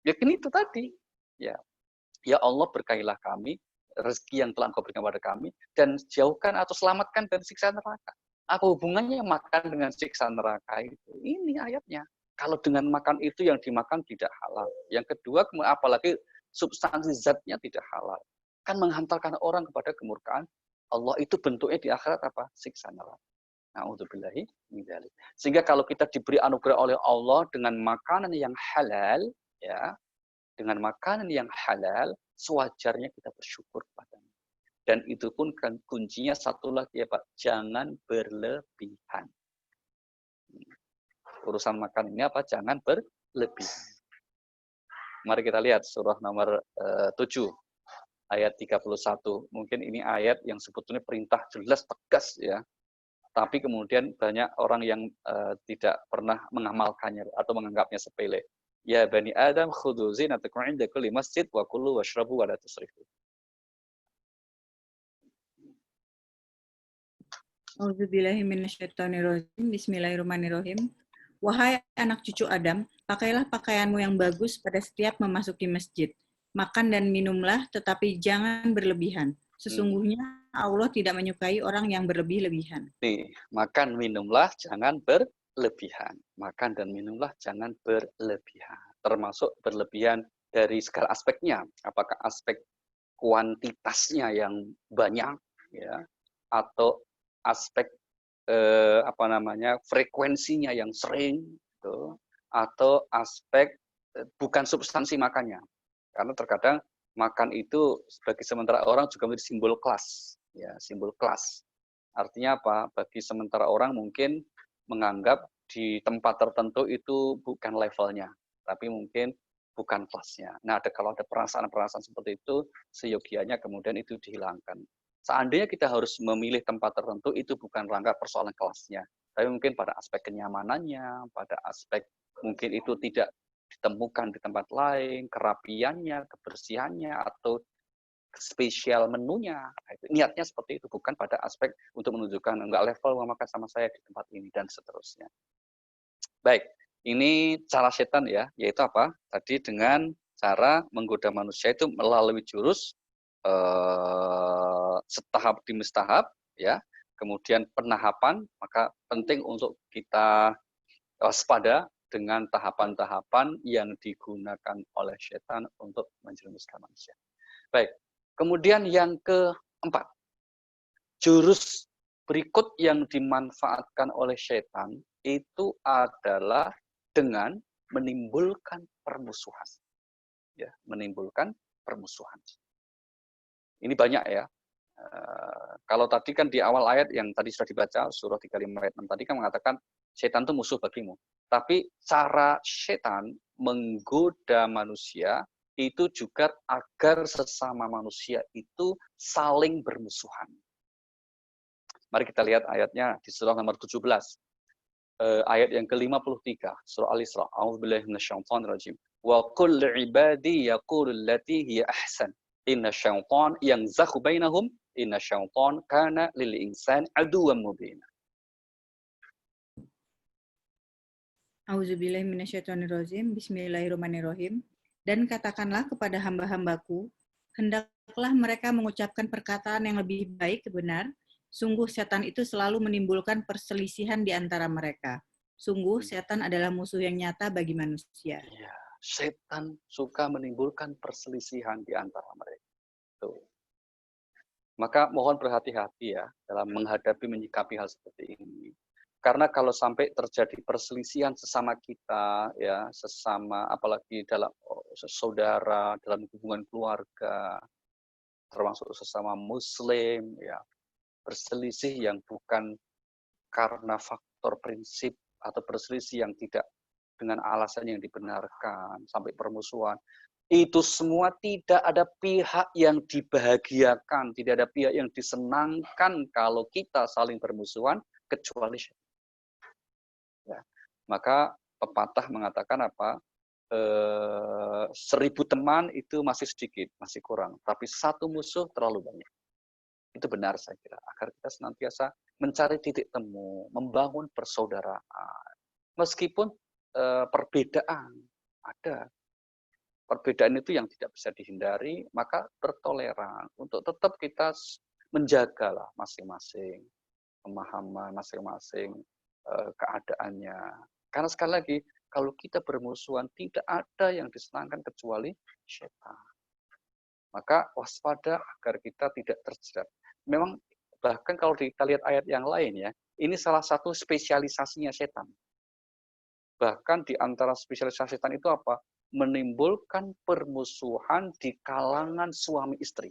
Ya kan itu tadi. Ya Allah, berkailah kami rezeki yang telah Engkau berikan kepada kami dan jauhkan atau selamatkan dari siksa neraka. Apa hubungannya makan dengan siksa neraka itu? Ini ayatnya. Kalau dengan makan itu yang dimakan tidak halal. Yang kedua, apalagi substansi zatnya tidak halal. Kan menghantarkan orang kepada kemurkaan Allah, itu bentuknya di akhirat apa? Siksa neraka. Na'udzubillahi min dzalik. Sehingga kalau kita diberi anugerah oleh Allah dengan makanan yang halal, ya, dengan makanan yang halal, sewajarnya kita bersyukur kepadanya. Dan itu pun kan kuncinya satu lagi ya Pak, jangan berlebihan. Urusan makan ini apa? Jangan berlebihan. Mari kita lihat surah nomor 7, ayat 31. Mungkin ini ayat yang sebetulnya perintah jelas, tegas ya. Tapi kemudian banyak orang yang tidak pernah mengamalkannya atau menganggapnya sepele. Ya bani Adam khudhu zinatakum 'inda kulli masjid wa kulu washrabu wa la tusrifu. Auzubillahiminasyaitonirrajim. Bismillahirrahmanirrahim. Wahai anak cucu Adam, pakailah pakaianmu yang bagus pada setiap memasuki masjid. Makan dan minumlah, tetapi jangan berlebihan. Sesungguhnya Allah tidak menyukai orang yang berlebih-lebihan. Nih, makan minumlah jangan berlebihan. Makan dan minumlah jangan berlebihan. Termasuk berlebihan dari segala aspeknya. Apakah aspek kuantitasnya yang banyak, ya, atau aspek frekuensinya yang sering, gitu, atau aspek bukan substansi makannya. Karena terkadang makan itu bagi sementara orang juga menjadi simbol kelas, ya, simbol kelas. Artinya apa? Bagi sementara orang mungkin menganggap di tempat tertentu itu bukan levelnya, tapi mungkin bukan kelasnya. Nah, kalau ada perasaan-perasaan seperti itu, seyogianya kemudian itu dihilangkan. Seandainya kita harus memilih tempat tertentu, itu bukan rangka persoalan kelasnya, tapi mungkin pada aspek kenyamanannya, pada aspek mungkin itu tidak ditemukan di tempat lain, kerapiannya, kebersihannya, atau spesial menunya. Niatnya seperti itu, bukan pada aspek untuk menunjukkan enggak level makan sama saya di tempat ini, dan seterusnya. Baik, Ini cara setan ya, yaitu apa? Tadi dengan cara menggoda manusia itu melalui jurus setahap demi setahap, ya. Kemudian penahapan, maka penting untuk kita waspada dengan tahapan-tahapan yang digunakan oleh setan untuk menjerumuskan manusia. Baik, kemudian yang keempat, jurus berikut yang dimanfaatkan oleh setan itu adalah dengan menimbulkan permusuhan. Ya, menimbulkan permusuhan. Ini banyak ya. Kalau tadi kan di awal ayat yang tadi sudah dibaca, surah 35 ayat 6 tadi kan mengatakan setan itu musuh bagimu. Tapi cara setan menggoda manusia itu juga agar sesama manusia itu saling bermusuhan. Mari kita lihat ayatnya di surah nomor 17. Ayat yang ke-53, surah Al-Isra. A'udzubillahi minasyaitonirrajim. Wa qul li'ibadi yaqulu allati hiya ahsan. Inna syaitan yanzaghu bainahum. Inna syaitan kana lil insan aduwwan mubina. Auzubillahi minasyaitonirrajim. Bismillahirrahmanirrahim. Dan katakanlah kepada hamba-hambaku, hendaklah mereka mengucapkan perkataan yang lebih baik benar. Sungguh setan itu selalu menimbulkan perselisihan di antara mereka. Sungguh setan adalah musuh yang nyata bagi manusia. Ya, setan suka menimbulkan perselisihan di antara mereka. Tuh. Maka mohon berhati-hati ya dalam menghadapi menyikapi hal seperti ini. Karena kalau sampai terjadi perselisihan sesama kita, ya sesama apalagi dalam saudara, dalam hubungan keluarga, termasuk sesama Muslim, ya berselisih yang bukan karena faktor prinsip atau berselisih yang tidak dengan alasan yang dibenarkan sampai permusuhan. Itu semua tidak ada pihak yang dibahagiakan, tidak ada pihak yang disenangkan kalau kita saling bermusuhan kecuali syaitan. Ya. Maka pepatah mengatakan apa? 1000 teman itu masih sedikit, masih kurang, tapi satu musuh terlalu banyak. Itu benar saya kira, agar kita senantiasa mencari titik temu, membangun persaudaraan. Meskipun perbedaan ada, perbedaan itu yang tidak bisa dihindari, maka bertoleran untuk tetap kita menjagalah masing-masing pemahaman, masing-masing keadaannya. Karena sekali lagi, kalau kita bermusuhan tidak ada yang disenangkan kecuali syaitan. Maka waspada agar kita tidak terjerat. Memang bahkan kalau kita lihat ayat yang lain ya, ini salah satu spesialisasinya setan. Bahkan di antara spesialisasi setan itu apa? Menimbulkan permusuhan di kalangan suami istri.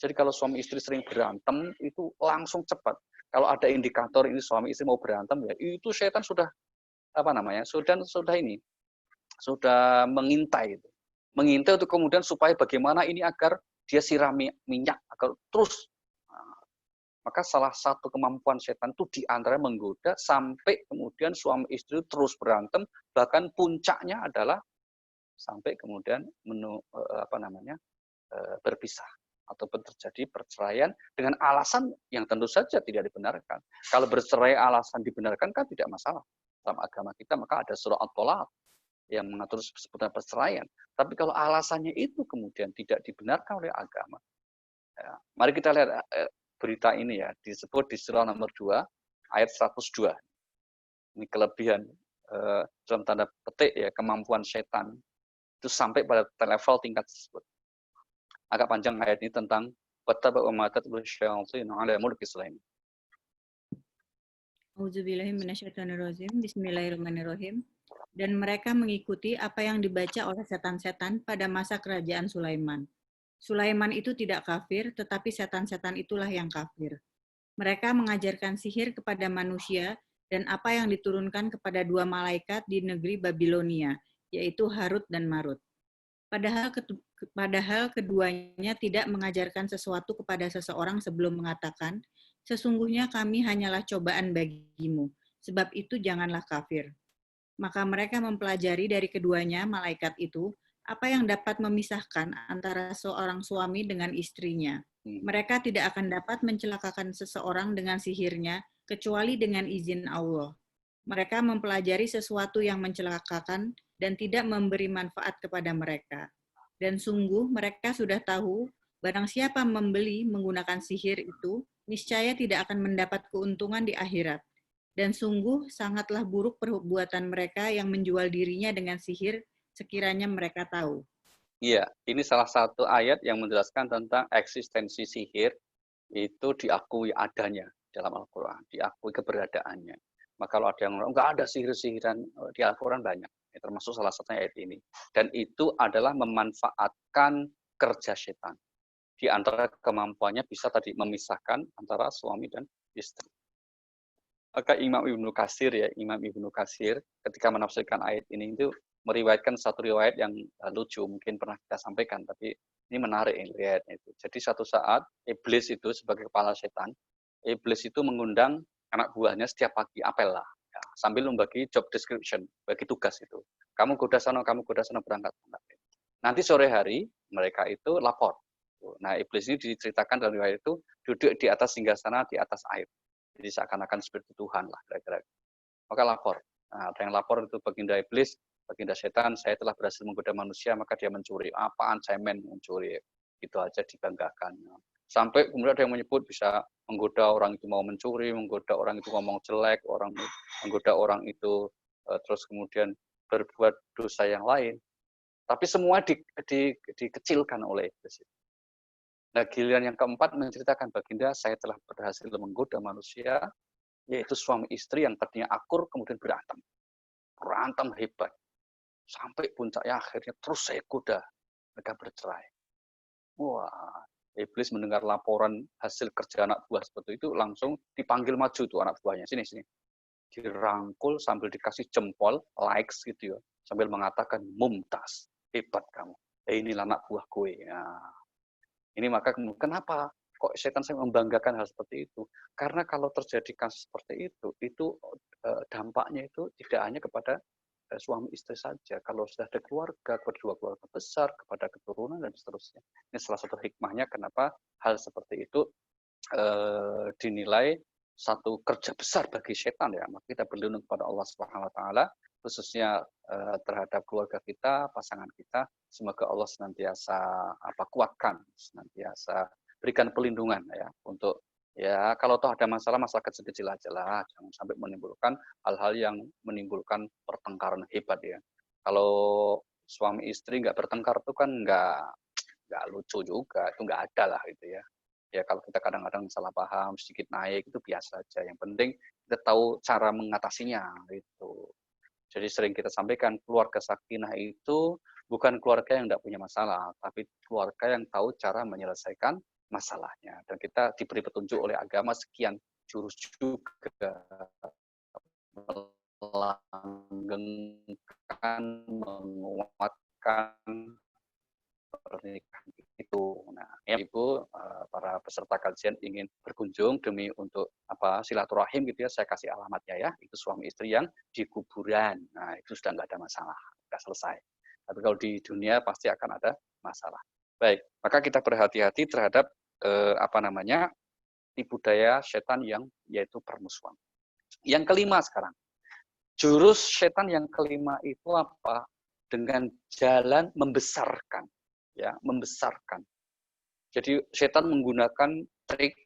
Jadi kalau suami istri sering berantem, itu langsung cepat. Kalau ada indikator ini suami istri mau berantem, ya itu setan sudah sudah mengintai itu. Mengintai untuk kemudian supaya bagaimana ini agar dia sirami minyak agar terus. Maka salah satu kemampuan setan itu diantara menggoda sampai kemudian suami istri terus berantem, bahkan puncaknya adalah sampai kemudian berpisah ataupun terjadi perceraian dengan alasan yang tentu saja tidak dibenarkan. Kalau bercerai alasan dibenarkan kan tidak masalah. Dalam agama kita maka ada surah At-Thalaq yang mengatur seputar perceraian. Tapi kalau alasannya itu kemudian tidak dibenarkan oleh agama, ya, mari kita lihat berita ini ya, disebut di surah nomor 2 ayat 102. Ini kelebihan dalam tanda petik ya kemampuan setan itu sampai pada level tingkat tersebut. Agak panjang ayat ini tentang wattaba'u ma tatlu syayatin 'ala mulki Sulaiman. Auzubillahi minasyaitonirrajim. Bismillahirrahmanirrahim. Dan mereka mengikuti apa yang dibaca oleh setan-setan pada masa kerajaan Sulaiman. Sulaiman itu tidak kafir, tetapi setan-setan itulah yang kafir. Mereka mengajarkan sihir kepada manusia dan apa yang diturunkan kepada 2 malaikat di negeri Babilonia, yaitu Harut dan Marut. Padahal keduanya tidak mengajarkan sesuatu kepada seseorang sebelum mengatakan, sesungguhnya kami hanyalah cobaan bagimu, sebab itu janganlah kafir. Maka mereka mempelajari dari keduanya malaikat itu, apa yang dapat memisahkan antara seorang suami dengan istrinya. Mereka tidak akan dapat mencelakakan seseorang dengan sihirnya, kecuali dengan izin Allah. Mereka mempelajari sesuatu yang mencelakakan dan tidak memberi manfaat kepada mereka. Dan sungguh mereka sudah tahu, barang siapa membeli menggunakan sihir itu, niscaya tidak akan mendapat keuntungan di akhirat. Dan sungguh sangatlah buruk perbuatan mereka yang menjual dirinya dengan sihir sekiranya mereka tahu. Iya, ini salah satu ayat yang menjelaskan tentang eksistensi sihir itu diakui adanya dalam Al-Quran, diakui keberadaannya. Maka kalau ada yang nggak ada sihir-sihiran di Al-Quran banyak, ya, termasuk salah satunya ayat ini. Dan itu adalah memanfaatkan kerja setan. Di antara kemampuannya bisa tadi memisahkan antara suami dan istri. Maka Imam Ibnu Katsir ketika menafsirkan ayat ini itu meriwayatkan satu riwayat yang lucu, mungkin pernah kita sampaikan, tapi ini menarik riwayatnya itu. Jadi satu saat iblis itu sebagai kepala setan, iblis itu mengundang anak buahnya setiap pagi apel lah, ya, sambil membagi job description, bagi tugas itu. Kamu goda sana berangkat. Nanti sore hari mereka itu lapor. Nah iblis ini diceritakan dalam riwayat itu duduk di atas singgasana di atas air. Jadi seakan-akan seperti Tuhan lah kira-kira. Maka lapor. Nah, ada yang lapor itu baginda iblis, baginda setan, saya telah berhasil menggoda manusia, maka dia mencuri. Apaan cemen mencuri? Itu aja dibanggakan. Sampai kemudian ada yang menyebut bisa menggoda orang itu mau mencuri, menggoda orang itu ngomong jelek, menggoda orang itu terus kemudian berbuat dosa yang lain. Tapi semua dikecilkan oleh iblis. Nah, giliran yang keempat menceritakan baginda, saya telah berhasil menggoda manusia, yaitu suami istri yang tadinya akur, kemudian berantem. Berantem hebat. Sampai puncaknya akhirnya terus saya goda. Mereka bercerai. Wah, iblis mendengar laporan hasil kerja anak buah seperti itu, langsung dipanggil maju tuh anak buahnya. Sini. Dirangkul sambil dikasih jempol, likes gitu ya. Sambil mengatakan, mumtaz, hebat kamu. Inilah anak buah gue. Ya. Ini maka kenapa kok setan saya membanggakan hal seperti itu? Karena kalau terjadi kasus seperti itu dampaknya itu tidak hanya kepada suami istri saja. Kalau sudah ada keluarga, kedua keluarga besar, kepada keturunan dan seterusnya. Ini salah satu hikmahnya kenapa hal seperti itu dinilai satu kerja besar bagi setan ya. Maka kita berlindung kepada Allah Subhanahu wa taala khususnya terhadap keluarga kita, pasangan kita, semoga Allah senantiasa kuatkan, senantiasa berikan pelindungan ya untuk ya kalau toh ada masalah kecil-kecil aja lah, jangan sampai menimbulkan hal-hal yang menimbulkan pertengkaran hebat ya. Kalau suami istri nggak bertengkar itu kan nggak lucu juga, itu nggak ada lah gitu ya. Ya kalau kita kadang-kadang salah paham sedikit naik itu biasa aja. Yang penting kita tahu cara mengatasinya gitu. Jadi sering kita sampaikan keluarga sakinah itu bukan keluarga yang tidak punya masalah, tapi keluarga yang tahu cara menyelesaikan masalahnya. Dan kita diberi petunjuk oleh agama sekian jurus juga melanggengkan, menguatkan pernikahan itu. Nah, ya Ibu, para peserta kajian ingin berkunjung demi untuk silaturahim gitu ya, saya kasih alamatnya ya. Itu suami istri yang di kuburan. Nah, itu sudah nggak ada masalah, sudah selesai. Tapi kalau di dunia pasti akan ada masalah. Baik, maka kita berhati-hati terhadap tipu daya setan yang yaitu permusuhan. Yang kelima sekarang, jurus setan yang kelima itu apa? Dengan jalan membesarkan. Ya, membesarkan. Jadi setan menggunakan trik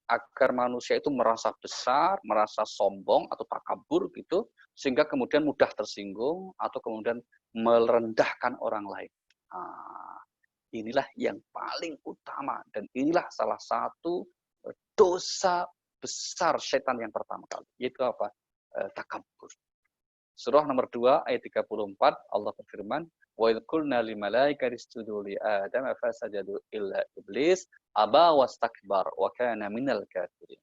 agar manusia itu merasa besar, merasa sombong atau takabur gitu, sehingga kemudian mudah tersinggung atau kemudian merendahkan orang lain. Nah, inilah yang paling utama dan inilah salah satu dosa besar setan yang pertama kali, yaitu apa? Takabur. Surah nomor 2 ayat 34 Allah berfirman, wa idh qulna lil malaikati isjudu li Adam fasajadu illa iblis aba wastakbar wa kana minal kafirin.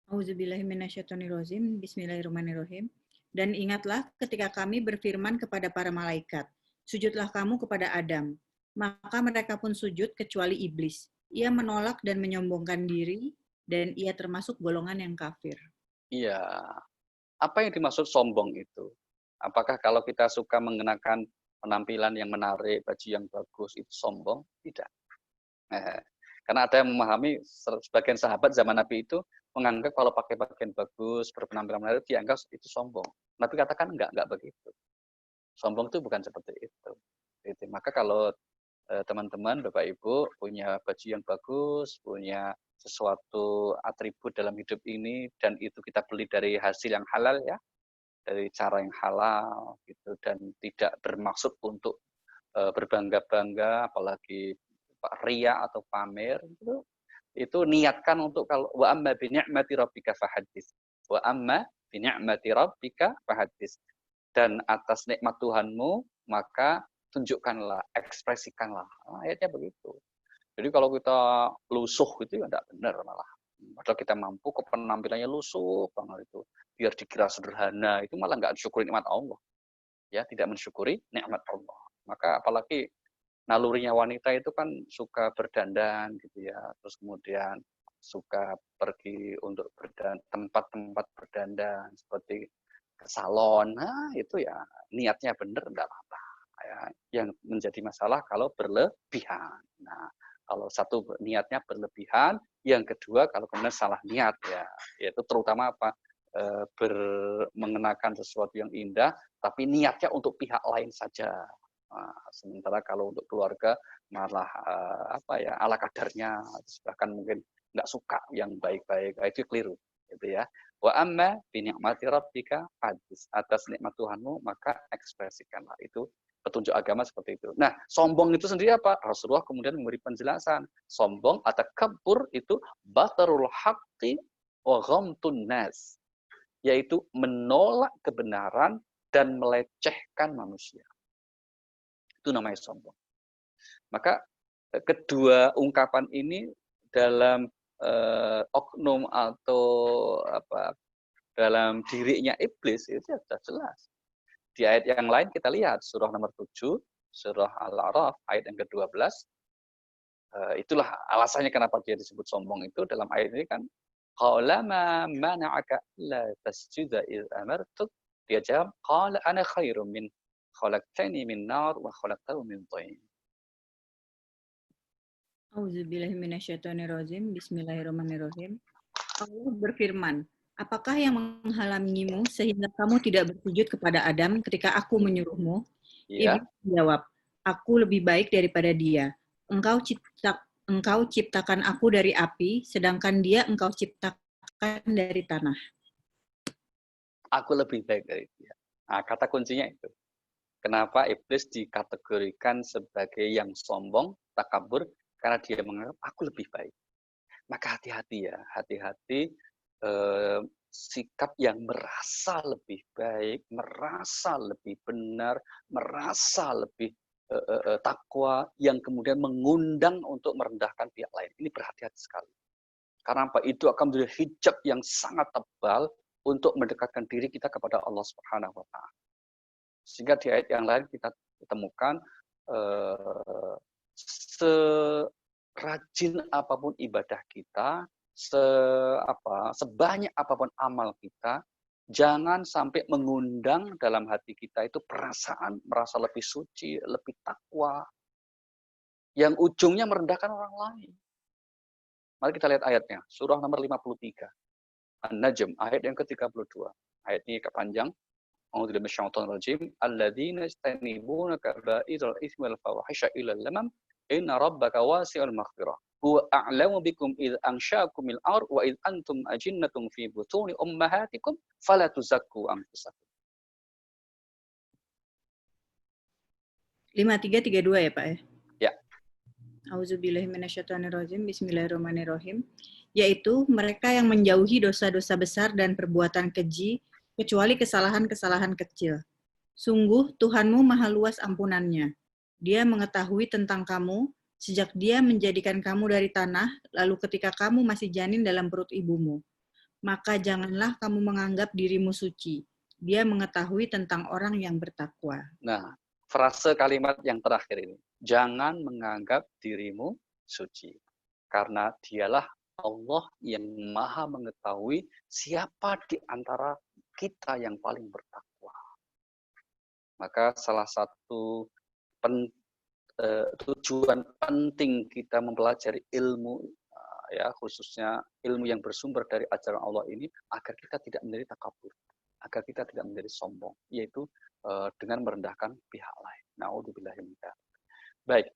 Auzubillahiminasyaitonirrajim. Bismillahirrahmanirrahim. Dan ingatlah ketika kami berfirman kepada para malaikat, sujudlah kamu kepada Adam. Maka mereka pun sujud kecuali iblis. Ia menolak dan menyombongkan diri dan ia termasuk golongan yang kafir. Iya. Apa yang dimaksud sombong itu? Apakah kalau kita suka mengenakan penampilan yang menarik, baju yang bagus itu sombong? Tidak. Karena ada yang memahami, sebagian sahabat zaman Nabi itu menganggap kalau pakai pakaian bagus, berpenampilan menarik, dianggap itu sombong. Nabi katakan enggak begitu. Sombong itu bukan seperti itu. Gitu. Maka kalau teman-teman, Bapak Ibu punya baju yang bagus, punya sesuatu atribut dalam hidup ini, dan itu kita beli dari hasil yang halal ya, dari cara yang halal gitu, dan tidak bermaksud untuk berbangga-bangga, apalagi ria atau pamer, itu niatkan untuk kalau wa amma bi ni'mati rabbika fahadits. Wa amma bi ni'mati rabbika fahadits. Dan atas nikmat Tuhanmu maka tunjukkanlah, ekspresikanlah. Nah, ayatnya begitu. Jadi kalau kita lusuh itu ya tidak benar malah. Padahal kita mampu, kok penampilannya lusuh banget itu. Biar dikira sederhana, itu malah nggak syukuri nikmat Allah. Ya, tidak mensyukuri nikmat Allah. Maka apalagi nalurinya wanita itu kan suka berdandan gitu ya. Terus kemudian suka pergi untuk tempat-tempat berdandan seperti ke salon. Nah, itu ya niatnya benar enggak apa-apa. Ya, yang menjadi masalah kalau berlebihan. Nah, kalau satu niatnya berlebihan, yang kedua kalau kemudian salah niat ya, yaitu terutama apa? Mengenakan sesuatu yang indah, tapi niatnya untuk pihak lain saja. Nah, sementara kalau untuk keluarga malah apa ya, ala kadarnya, bahkan mungkin nggak suka yang baik-baik, itu keliru, gitu ya. Wa amma bi ni'mati rabbika hadis, atas nikmat Tuhanmu maka ekspresikanlah. Itu petunjuk agama seperti itu. Nah, sombong itu sendiri apa? Rasulullah kemudian memberi penjelasan. Sombong atau kabur itu batarul haqqi wa ghamtun nas, yaitu menolak kebenaran dan melecehkan manusia. Itu namanya sombong. Maka kedua ungkapan ini dalam oknum atau apa dalam dirinya iblis itu sudah jelas. Di ayat yang lain kita lihat surah nomor 7, surah Al-A'raf ayat yang ke-12. Itulah alasannya kenapa dia disebut sombong itu dalam ayat ini kan, qala ma mana'aka la tasjuda id amartuk. Dia jawab, qala ana khairum min khalaqtani min nar wa khalaqtahu min thin. Auzubillahi minasyaitonirrajim. Bismillahirrahmanirrahim. Allah berfirman, apakah yang menghalangimu sehingga kamu tidak bersujud kepada Adam ketika aku menyuruhmu? Ya. Iblis menjawab, aku lebih baik daripada dia. Engkau ciptakan aku dari api, sedangkan dia engkau ciptakan dari tanah. Aku lebih baik dari dia. Nah, kata kuncinya itu. Kenapa iblis dikategorikan sebagai yang sombong, takabur? Karena dia menganggap aku lebih baik. Maka hati-hati ya, hati-hati sikap yang merasa lebih baik, merasa lebih benar, merasa lebih takwa, yang kemudian mengundang untuk merendahkan pihak lain. Ini berhati-hati sekali. Karena apa? Itu akan menjadi hijab yang sangat tebal untuk mendekatkan diri kita kepada Allah Subhanahu wa Ta'ala. Sehingga di ayat yang lain kita temukan serajin apapun ibadah kita, sebanyak apapun amal kita, jangan sampai mengundang dalam hati kita itu perasaan merasa lebih suci, lebih takwa, yang ujungnya merendahkan orang lain. Mari kita lihat ayatnya, surah nomor 53. An-Najm, ayat yang ke-32. Ayat ini kepanjang. A'udzu minasyaitonir rajim. Alladzina yastanibuna kaba'iral itsmi wal fawahisha illa lamam inna rabbaka wasi'ul maghfirah. Huwa a'lamu bikum idz ansha'akum min ar wa idz antum ajinnatun fi butuni ummahatikum fala tuzakku anfusakum. 5332 ya, Pak ya? Ya. Auzubillahi minasyaitonirrajim. Bismillahirrahmanirrahim. Yaitu mereka yang menjauhi dosa-dosa besar dan perbuatan keji, kecuali kesalahan-kesalahan kecil. Sungguh Tuhanmu maha luas ampunannya. Dia mengetahui tentang kamu, sejak dia menjadikan kamu dari tanah, lalu ketika kamu masih janin dalam perut ibumu. Maka janganlah kamu menganggap dirimu suci. Dia mengetahui tentang orang yang bertakwa. Nah, frase kalimat yang terakhir ini. Jangan menganggap dirimu suci. Karena dialah Allah yang maha mengetahui siapa di antara kita yang paling bertakwa. Maka salah satu tujuan penting kita mempelajari ilmu, ya khususnya ilmu yang bersumber dari ajaran Allah ini, agar kita tidak menjadi takabur, agar kita tidak menjadi sombong, yaitu dengan merendahkan pihak lain. Na'udzubillahi min dzalik. Baik,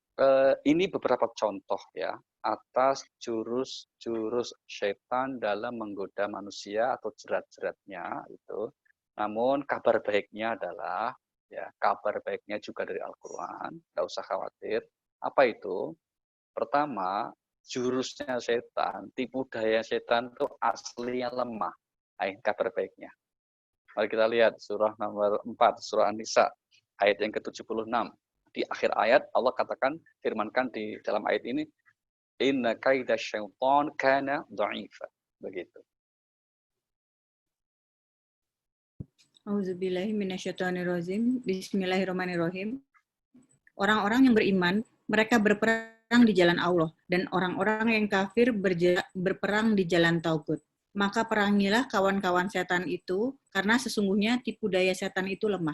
ini beberapa contoh ya atas jurus-jurus setan dalam menggoda manusia atau jerat-jeratnya itu. Namun kabar baiknya adalah ya kabar baiknya juga dari Al-Qur'an, nggak usah khawatir. Apa itu? Pertama, jurusnya setan, tipu daya setan itu aslinya lemah. Kabar baiknya. Mari kita lihat surah nomor 4, surah An-Nisa, ayat yang ke-76. Di akhir ayat Allah katakan, firmankan di dalam ayat ini, inna kaida syaitan kana dha'ifa. Begitu. Auzubillahi minasyaitonirrajim. Bismillahirrahmanirrahim. Orang-orang yang beriman, mereka berperang di jalan Allah, dan orang-orang yang kafir berperang di jalan Taugut. Maka perangilah kawan-kawan setan itu, karena sesungguhnya tipu daya setan itu lemah.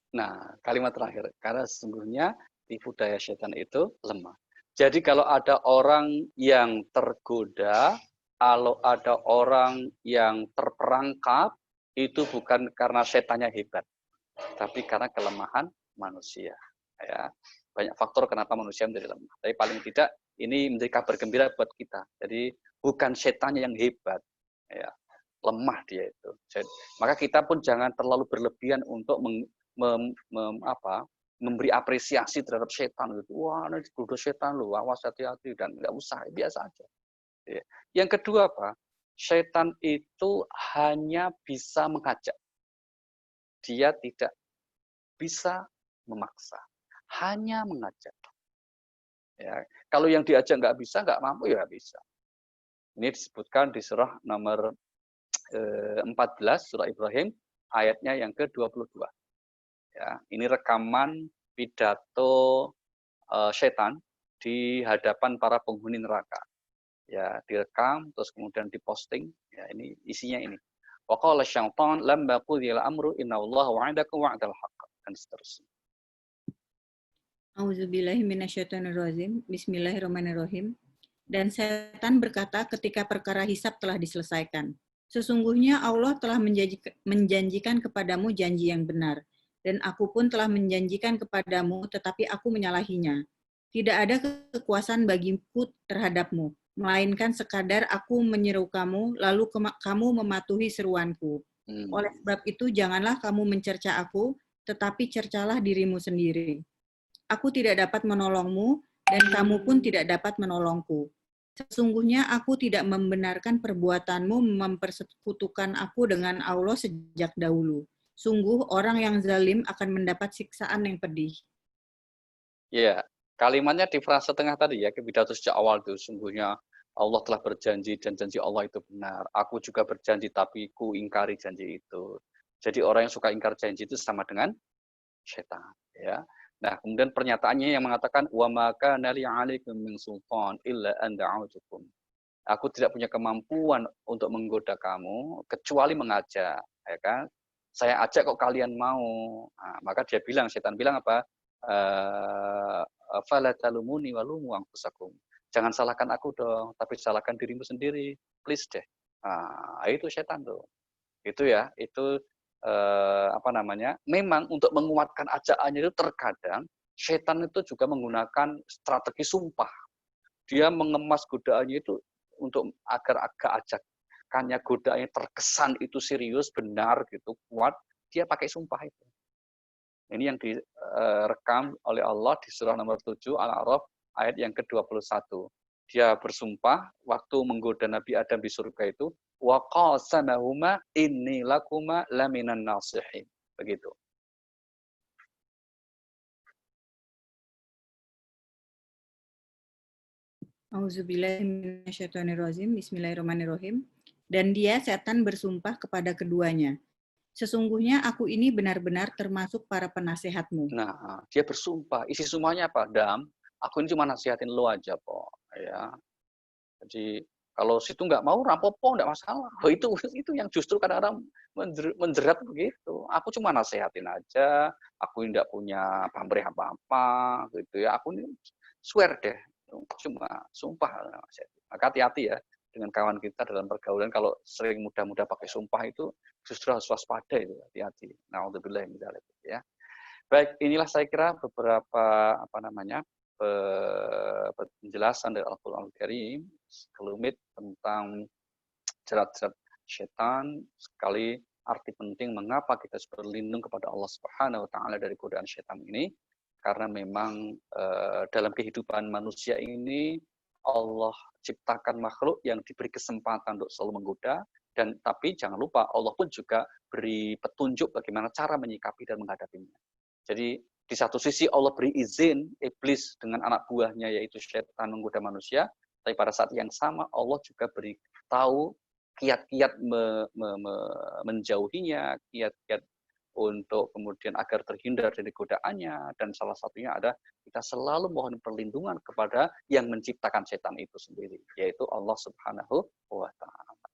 Nah, kalimat terakhir, karena sesungguhnya tipu daya setan itu lemah. Jadi kalau ada orang yang tergoda, kalau ada orang yang terperangkap, itu bukan karena setannya hebat, tapi karena kelemahan manusia. Ya, banyak faktor kenapa manusia menjadi lemah. Tapi paling tidak ini menjadi kabar gembira buat kita. Jadi bukan setannya yang hebat, ya, lemah dia itu. Maka kita pun jangan terlalu berlebihan untuk memberi apresiasi terhadap setan gitu. Wah, ini digoda setan loh, awas hati-hati, dan nggak usah, biasa aja. Ya. Yang kedua apa? Setan itu hanya bisa mengajak. Dia tidak bisa memaksa. Hanya mengajak. Ya. Kalau yang diajak nggak bisa, nggak mampu, ya nggak bisa. Ini disebutkan di surah nomor 14, surah Ibrahim, ayatnya yang ke-22. Ya, ini rekaman pidato setan di hadapan para penghuni neraka. Ya, direkam terus kemudian diposting. Ya, ini isinya ini. Wa qala syaitan lamma qudiyal amru innallaha wa'adakum wa'dal haqq, dan seterusnya. Auzubillahi minasyaitonirrajim. Bismillahirrahmanirrahim. Dan setan berkata ketika perkara hisab telah diselesaikan, sesungguhnya Allah telah menjanjikan kepadamu janji yang benar, dan aku pun telah menjanjikan kepadamu, tetapi aku menyalahinya. Tidak ada kekuasaan bagiku terhadapmu, melainkan sekadar aku menyeru kamu, lalu kamu mematuhi seruanku. Oleh sebab itu, janganlah kamu mencerca aku, tetapi cercalah dirimu sendiri. Aku tidak dapat menolongmu, dan kamu pun tidak dapat menolongku. Sesungguhnya aku tidak membenarkan perbuatanmu mempersekutukan aku dengan Allah sejak dahulu. Sungguh orang yang zalim akan mendapat siksaan yang pedih. Ya, kalimatnya di frasa tengah tadi ya, pidato sejak awal itu, sungguhnya Allah telah berjanji dan janji Allah itu benar. Aku juga berjanji tapi ku ingkari janji itu. Jadi orang yang suka ingkar janji itu sama dengan setan, ya. Nah, kemudian pernyataannya yang mengatakan wa ma kana li 'alaikum min sultan illa an da'utukum. Aku tidak punya kemampuan untuk menggoda kamu kecuali mengajak, ya kan? Saya ajak kok kalian mau. Nah, maka dia bilang, setan bilang apa? Fala talumuni walumu anfusakum. Jangan salahkan aku dong, tapi salahkan dirimu sendiri. Please deh. Nah, itu setan tuh. Itu ya, itu memang untuk menguatkan ajakannya itu terkadang setan itu juga menggunakan strategi sumpah. Dia mengemas godaannya itu untuk agar ajakannya godaannya terkesan itu serius, benar gitu, kuat, dia pakai sumpah itu. Ini yang direkam oleh Allah di surah nomor 7 Al-A'raf ayat yang ke-21. Dia bersumpah waktu menggoda Nabi Adam di surga itu, wa qasamahuma inni lakuma laminan nasihin. Begitu. Auzubillahi minasyaitonirrajim. Bismillahirrahmanirrahim. Dan dia setan bersumpah kepada keduanya, sesungguhnya aku ini benar-benar termasuk para penasehatmu. Nah, dia bersumpah. Isi sumpahnya apa? Dam, aku ini cuma nasihatin lo aja kok. Ya. Jadi Kalau situ nggak mau, rapopo, nggak masalah. Oh, itu yang justru kadang-kadang menjerat begitu. Aku cuma nasehatin aja, aku tidak punya pamrih apa-apa, gitu ya. Aku ini swear deh, cuma sumpah. Maka hati-hati ya dengan kawan kita dalam pergaulan. Kalau sering mudah-mudah pakai sumpah itu justru harus waspada itu, hati-hati. Na'udzubillah min dzalik ya. Baik, inilah saya kira beberapa penjelasan dari Al-Qur'anul Karim sekelumit tentang jerat-jerat setan, sekali arti penting mengapa kita harus berlindung kepada Allah Subhanahu wa taala dari godaan setan ini, karena memang dalam kehidupan manusia ini Allah ciptakan makhluk yang diberi kesempatan untuk selalu menggoda, dan tapi jangan lupa Allah pun juga beri petunjuk bagaimana cara menyikapi dan menghadapinya. Jadi di satu sisi Allah beri izin iblis dengan anak buahnya yaitu setan menggoda manusia, tapi pada saat yang sama Allah juga beri tahu kiat-kiat menjauhinya, kiat-kiat untuk kemudian agar terhindar dari godaannya, dan salah satunya ada kita selalu mohon perlindungan kepada yang menciptakan setan itu sendiri, yaitu Allah Subhanahu wa taala.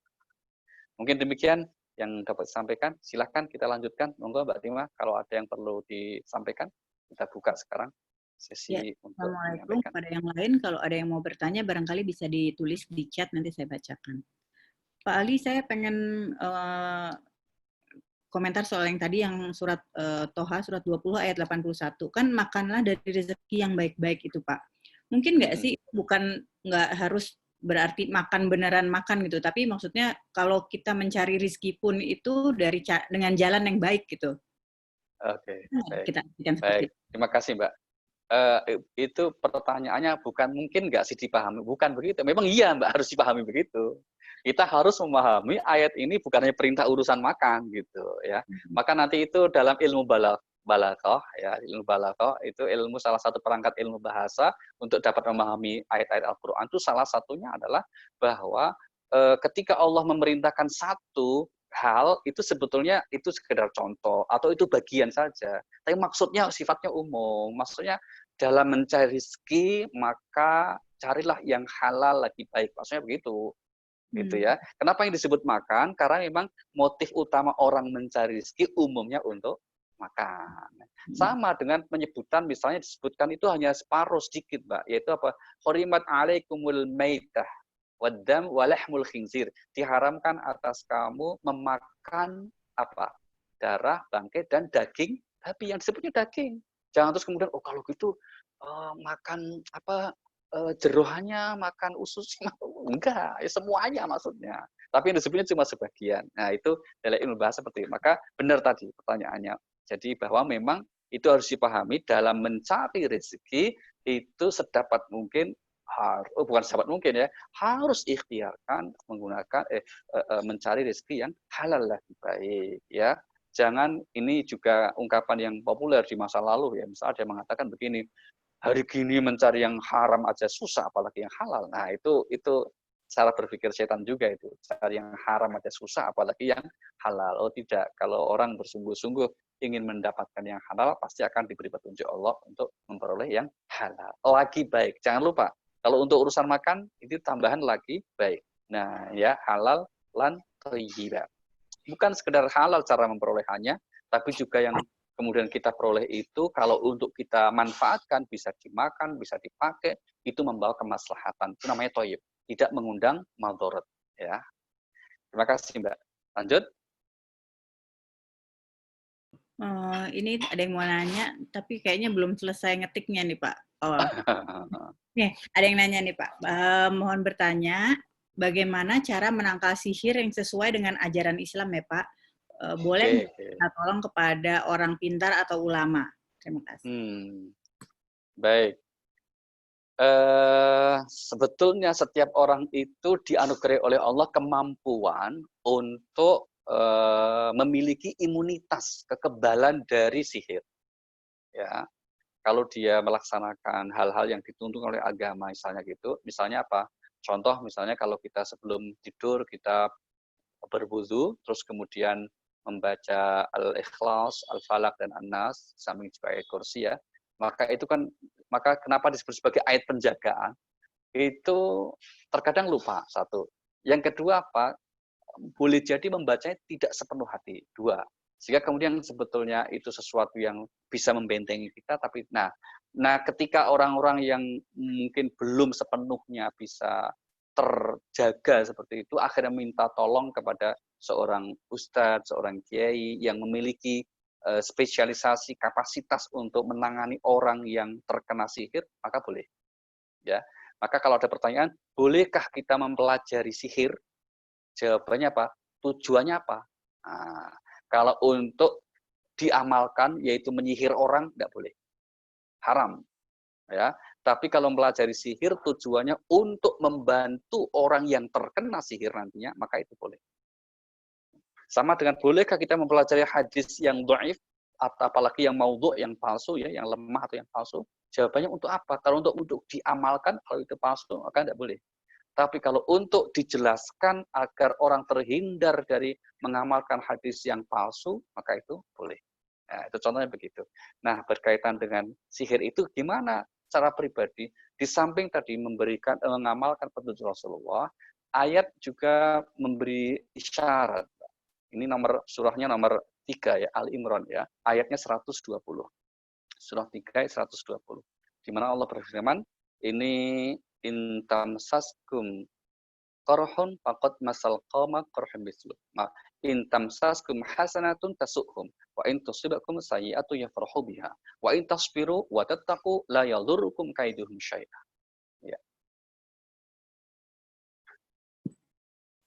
Mungkin demikian yang dapat disampaikan. Silakan kita lanjutkan. Monggo Mbak Tima, kalau ada yang perlu disampaikan, kita buka sekarang Ya, sesi untuk Assalamualaikum. menyampaikan. Pada yang lain, kalau ada yang mau bertanya, barangkali bisa ditulis di chat, nanti saya bacakan. Pak Ali, saya pengen komentar soal yang tadi, yang surat Toha, surat 20 ayat 81. Kan makanlah dari rezeki yang baik-baik itu, Pak. Mungkin nggak sih, bukan nggak harus berarti makan beneran makan gitu, tapi maksudnya kalau kita mencari rezeki pun itu dengan jalan yang baik gitu. Oke, baik. Kita artikan seperti Baik, terima kasih Mbak. Itu pertanyaannya bukan mungkin nggak sih dipahami, bukan begitu. Memang iya Mbak, harus dipahami begitu. Kita harus memahami ayat ini bukan hanya perintah urusan makan gitu ya. Maka nanti itu dalam ilmu balaghah ya, ilmu balaghah itu ilmu, salah satu perangkat ilmu bahasa untuk dapat memahami ayat-ayat Al-Qur'an itu salah satunya adalah bahwa ketika Allah memerintahkan satu hal itu sebetulnya itu sekedar contoh atau itu bagian saja. Tapi maksudnya sifatnya umum. Maksudnya dalam mencari rezeki maka carilah yang halal lagi baik. Maksudnya begitu. Gitu ya. Kenapa yang disebut makan? Karena memang motif utama orang mencari rezeki umumnya untuk makan. Sama dengan penyebutan misalnya disebutkan itu hanya separuh sedikit, Mbak, yaitu apa? Hurimat alaikumul maitah waddam walahmul khinzir. Diharamkan atas kamu memakan apa? Darah, bangkai dan daging babi, yang disebutnya daging. Jangan terus kemudian kalau gitu makan apa jerohannya, makan ususnya, enggak, ya semuanya maksudnya. Tapi yang disebutnya cuma sebagian. Nah, itu dalam ilmu bahasa seperti itu. Maka benar tadi pertanyaannya. Jadi bahwa memang itu harus dipahami dalam mencari rezeki itu sedapat mungkin bukan sedapat mungkin ya, harus ikhtiarkan menggunakan mencari rezeki yang halal lebih baik ya. Jangan, ini juga ungkapan yang populer di masa lalu ya. Misalnya ada yang mengatakan begini, hari gini mencari yang haram aja susah, apalagi yang halal. Nah, itu cara berpikir setan juga itu. Cari yang haram aja susah, apalagi yang halal. Oh tidak, kalau orang bersungguh-sungguh ingin mendapatkan yang halal, pasti akan diberi petunjuk Allah untuk memperoleh yang halal. Lagi baik, jangan lupa. Kalau untuk urusan makan, itu tambahan lagi baik. Nah, ya, halal lan thayyiba. Bukan sekedar halal cara memperolehannya, tapi juga yang kemudian kita peroleh itu kalau untuk kita manfaatkan, bisa dimakan, bisa dipakai, itu membawa kemaslahatan. Itu namanya thayyib, tidak mengundang madharat ya. Terima kasih Mbak. Lanjut. Ini ada yang mau nanya, tapi kayaknya belum selesai ngetiknya nih Pak. Nih, ada yang nanya nih Pak. Mohon bertanya, bagaimana cara menangkal sihir yang sesuai dengan ajaran Islam ya Pak? Boleh minta tolong kepada orang pintar atau ulama? Terima kasih. Baik. Sebetulnya setiap orang itu dianugerahi oleh Allah kemampuan untuk memiliki imunitas, kekebalan dari sihir. Ya, kalau dia melaksanakan hal-hal yang dituntut oleh agama, misalnya gitu. Misalnya apa? Contoh, misalnya kalau kita sebelum tidur kita berwudu, terus kemudian membaca Al-Ikhlas, Al-Falaq dan An-Nas, samping juga ayat kursi ya. Maka kenapa disebut sebagai ayat penjagaan? Itu terkadang lupa satu. Yang kedua apa? Boleh jadi membacanya tidak sepenuh hati. Dua. Sehingga kemudian sebetulnya itu sesuatu yang bisa membentengi kita, tapi nah ketika orang-orang yang mungkin belum sepenuhnya bisa terjaga seperti itu, akhirnya minta tolong kepada seorang ustadz, seorang kiai yang memiliki spesialisasi kapasitas untuk menangani orang yang terkena sihir, maka boleh. Ya, maka kalau ada pertanyaan, bolehkah kita mempelajari sihir? Jawabannya apa? Tujuannya apa? Nah, kalau untuk diamalkan, yaitu menyihir orang, tidak boleh. Haram. Ya. Tapi kalau mempelajari sihir, tujuannya untuk membantu orang yang terkena sihir nantinya, maka itu boleh. Sama dengan bolehkah kita mempelajari hadis yang dhaif, atau apalagi yang maudhu', yang palsu, ya, yang lemah atau yang palsu? Jawabannya untuk apa? Kalau untuk diamalkan, kalau itu palsu, maka tidak boleh. Tapi kalau untuk dijelaskan agar orang terhindar dari mengamalkan hadis yang palsu, maka itu boleh. Nah, itu contohnya begitu. Nah, berkaitan dengan sihir itu gimana cara pribadi? Di samping tadi mengamalkan petunjuk Rasulullah, ayat juga memberi isyarat. Ini surahnya nomor 3 ya, Al-Imran ya, ayatnya 120. Surah 3 ayat 120. Di mana Allah berfirman, ini in tamsaskum qarhun faqad masal qauma qarhun mislu. In tamsaskum hasanatun tasuhum wa in tusibakum sayyi'atun yafrahu biha wa in tasbiru wa tattaqu la yadhurrukum kaiduhum syai'a. Ya.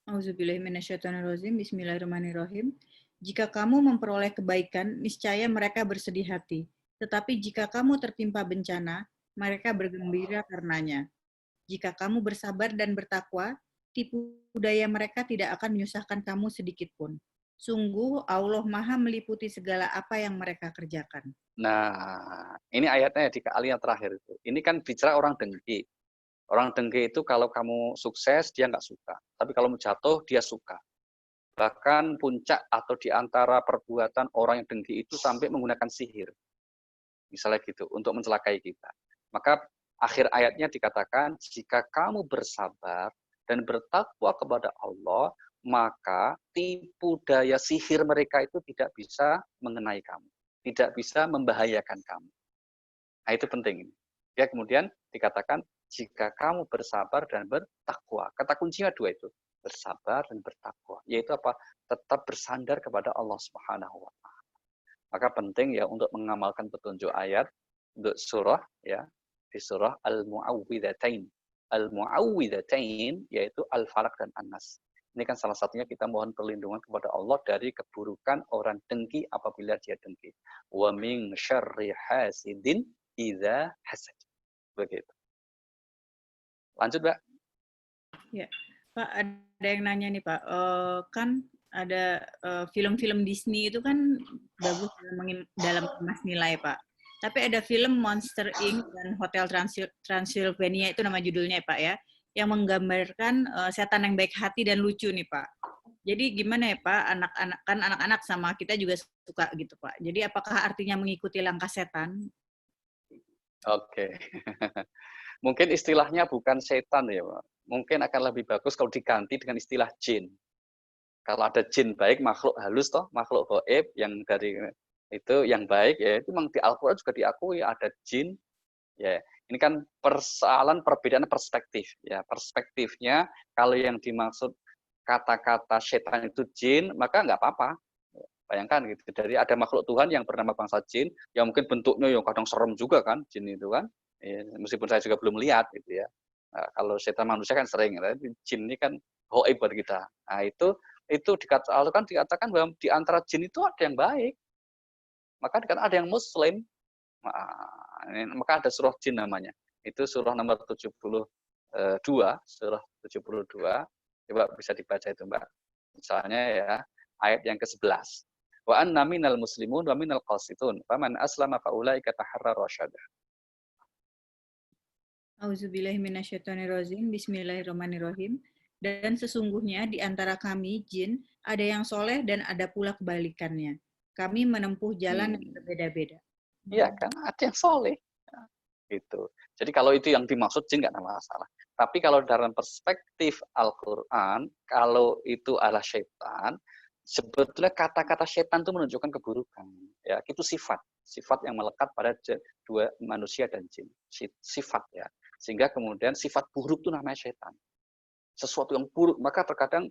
Auzubillahiminasyaitonirrajim. Bismillahirrahmanirrahim. Jika kamu memperoleh kebaikan, niscaya mereka bersedih hati. Tetapi jika kamu tertimpa bencana, mereka bergembira karenanya. Jika kamu bersabar dan bertakwa, tipu daya mereka tidak akan menyusahkan kamu sedikit pun. Sungguh Allah Maha meliputi segala apa yang mereka kerjakan. Nah, ini ayatnya di kali yang terakhir itu. Ini kan bicara orang dengki. Orang dengki itu kalau kamu sukses, dia nggak suka. Tapi kalau jatuh, dia suka. Bahkan puncak atau di antara perbuatan orang yang dengki itu sampai menggunakan sihir. Misalnya gitu, untuk mencelakai kita. Maka akhir ayatnya dikatakan, jika kamu bersabar dan bertakwa kepada Allah, maka tipu daya sihir mereka itu tidak bisa mengenai kamu. Tidak bisa membahayakan kamu. Nah, itu penting. Ya, kemudian dikatakan, jika kamu bersabar dan bertakwa. Kata kuncinya dua itu, bersabar dan bertakwa. Yaitu apa? Tetap bersandar kepada Allah Subhanahu wa Ta'ala. Maka penting ya untuk mengamalkan petunjuk ayat untuk surah ya, di surah Al-Mu'awwidhatain. Al-Mu'awwidhatain yaitu Al-Falaq dan An-Nas. Ini kan salah satunya kita mohon perlindungan kepada Allah dari keburukan orang dengki apabila dia dengki. Wa min syarri hasidin idza hasad. Begitu. Lanjut, Mbak. Ya, Pak, ada yang nanya nih, Pak. Kan ada film-film Disney itu kan bagus dalam kemas nilai, Pak. Tapi ada film Monster Inc. dan Hotel Transylvania, itu nama judulnya, Pak, ya, yang menggambarkan setan yang baik hati dan lucu nih, Pak. Jadi gimana ya, Pak? Anak-anak sama kita juga suka gitu, Pak. Jadi apakah artinya mengikuti langkah setan? Oke. Mungkin istilahnya bukan setan ya, Pak. Mungkin akan lebih bagus kalau diganti dengan istilah jin. Kalau ada jin baik, makhluk halus toh, makhluk gaib yang dari itu yang baik ya, itu memang di Al-Qur'an juga diakui ada jin. Ya, ini kan persoalan perbedaan perspektif ya. Perspektifnya kalau yang dimaksud kata-kata setan itu jin, maka nggak apa-apa. Bayangkan gitu, dari ada makhluk Tuhan yang bernama bangsa jin, yang mungkin bentuknya yang kadang serem juga kan, jin itu kan. Ya, meskipun saya juga belum lihat gitu ya. Nah, kalau setan manusia kan sering, tapi jin ini kan gaib buat kita. Nah, itu dikatakan bahwa di antara jin itu ada yang baik. Maka dikatakan ada yang muslim. Maka ada surah jin namanya. Itu surah nomor 72, surah 72. Coba bisa dibaca itu, Mbak. Misalnya ya, ayat yang ke-11. Wa anna minal muslimun wa minal qasitun faman aslama fa ulaika taharra rasyada. Auzubillahiminasyaitonirrajim. Bismillahirrahmanirrahim. Dan sesungguhnya di antara kami jin ada yang soleh dan ada pula kebalikannya. Kami menempuh jalan yang berbeda-beda. Iya kan, ada yang soleh. Gitu. Jadi kalau itu yang dimaksud jin nggak ada masalah. Tapi kalau dalam perspektif Al-Quran, kalau itu adalah syaitan, sebetulnya kata-kata syaitan itu menunjukkan keburukan. Ya, itu sifat yang melekat pada dua manusia dan jin. Sifat ya. Sehingga kemudian sifat buruk itu namanya syaitan. Sesuatu yang buruk. Maka terkadang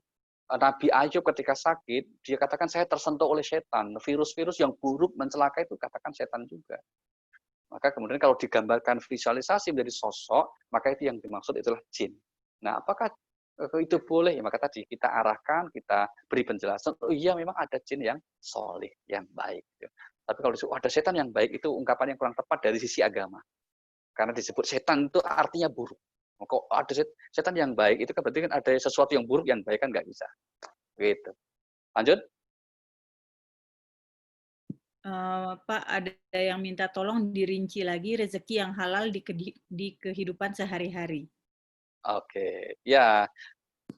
Nabi Ayub ketika sakit, dia katakan saya tersentuh oleh setan. Virus-virus yang buruk mencelakai itu katakan setan juga. Maka kemudian kalau digambarkan visualisasi menjadi sosok, maka itu yang dimaksud itulah jin. Nah, apakah itu boleh? Ya, maka tadi kita arahkan, kita beri penjelasan, oh iya memang ada jin yang soleh, yang baik. Tapi kalau disebut ada setan yang baik, itu ungkapan yang kurang tepat dari sisi agama. Karena disebut setan itu artinya buruk. Kok ada setan yang baik, itu kan berarti kan ada sesuatu yang buruk, yang baik kan nggak bisa. Gitu. Lanjut. Pak, ada yang minta tolong dirinci lagi rezeki yang halal di kehidupan sehari-hari. Oke, ya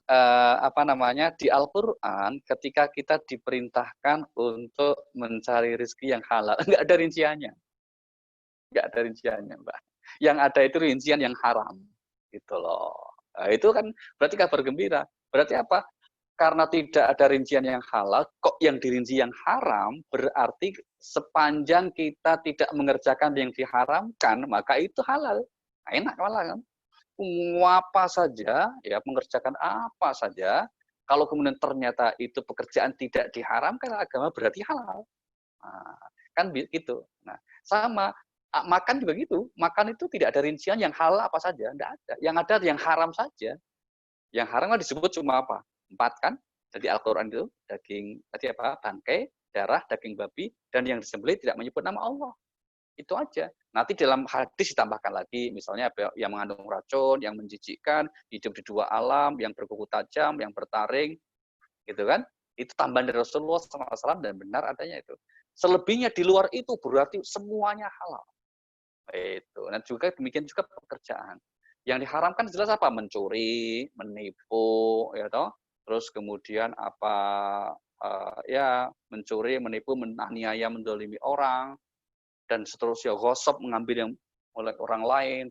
apa namanya di Al-Quran ketika kita diperintahkan untuk mencari rezeki yang halal, nggak ada rinciannya, Mbak. Yang ada itu rincian yang haram, gitu loh. Nah, itu kan berarti kabar gembira. Berarti apa? Karena tidak ada rincian yang halal, kok yang dirinci yang haram, berarti sepanjang kita tidak mengerjakan yang diharamkan, maka itu halal. Nah, enak malah kan? Apa saja, ya mengerjakan apa saja, kalau kemudian ternyata itu pekerjaan tidak diharamkan agama berarti halal. Nah, kan gitu. Nah, sama makan juga gitu. Makan itu tidak ada rincian yang halal apa saja, enggak ada. Yang ada yang haram saja. Yang haram kan disebut cuma apa? 4 kan? Jadi Al-Qur'an itu daging tadi apa? Bangkai, darah, daging babi dan yang disembelih tidak menyebut nama Allah. Itu aja. Nanti dalam hadis ditambahkan lagi, misalnya yang mengandung racun, yang menjijikkan, hidup di dua alam, yang berkuku tajam, yang bertaring, gitu kan? Itu tambahan dari Rasulullah SAW dan benar adanya itu. Selebihnya di luar itu berarti semuanya halal. Itu. Dan juga demikian juga pekerjaan. Yang diharamkan jelas apa? Mencuri, menipu, ya toh. Terus kemudian apa? Ya mencuri, menipu, menganiaya, mendolimi orang, dan seterusnya gosip mengambil yang oleh orang lain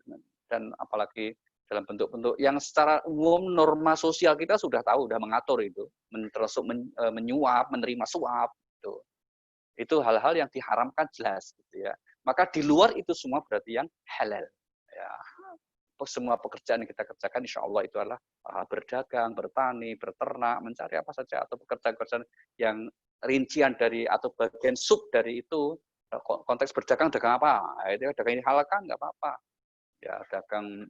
dan apalagi dalam bentuk-bentuk yang secara umum norma sosial kita sudah tahu, sudah mengatur itu, termasuk menyuap, menerima suap itu hal-hal yang diharamkan jelas gitu ya. Maka di luar itu semua berarti yang halal ya. Semua pekerjaan yang kita kerjakan insya Allah itu adalah berdagang, bertani, berternak, mencari apa saja atau pekerjaan-pekerjaan yang rincian dari atau bagian sub dari itu. Konteks berdagang apa? Itu dagang ini halal kan nggak apa-apa. Ya dagang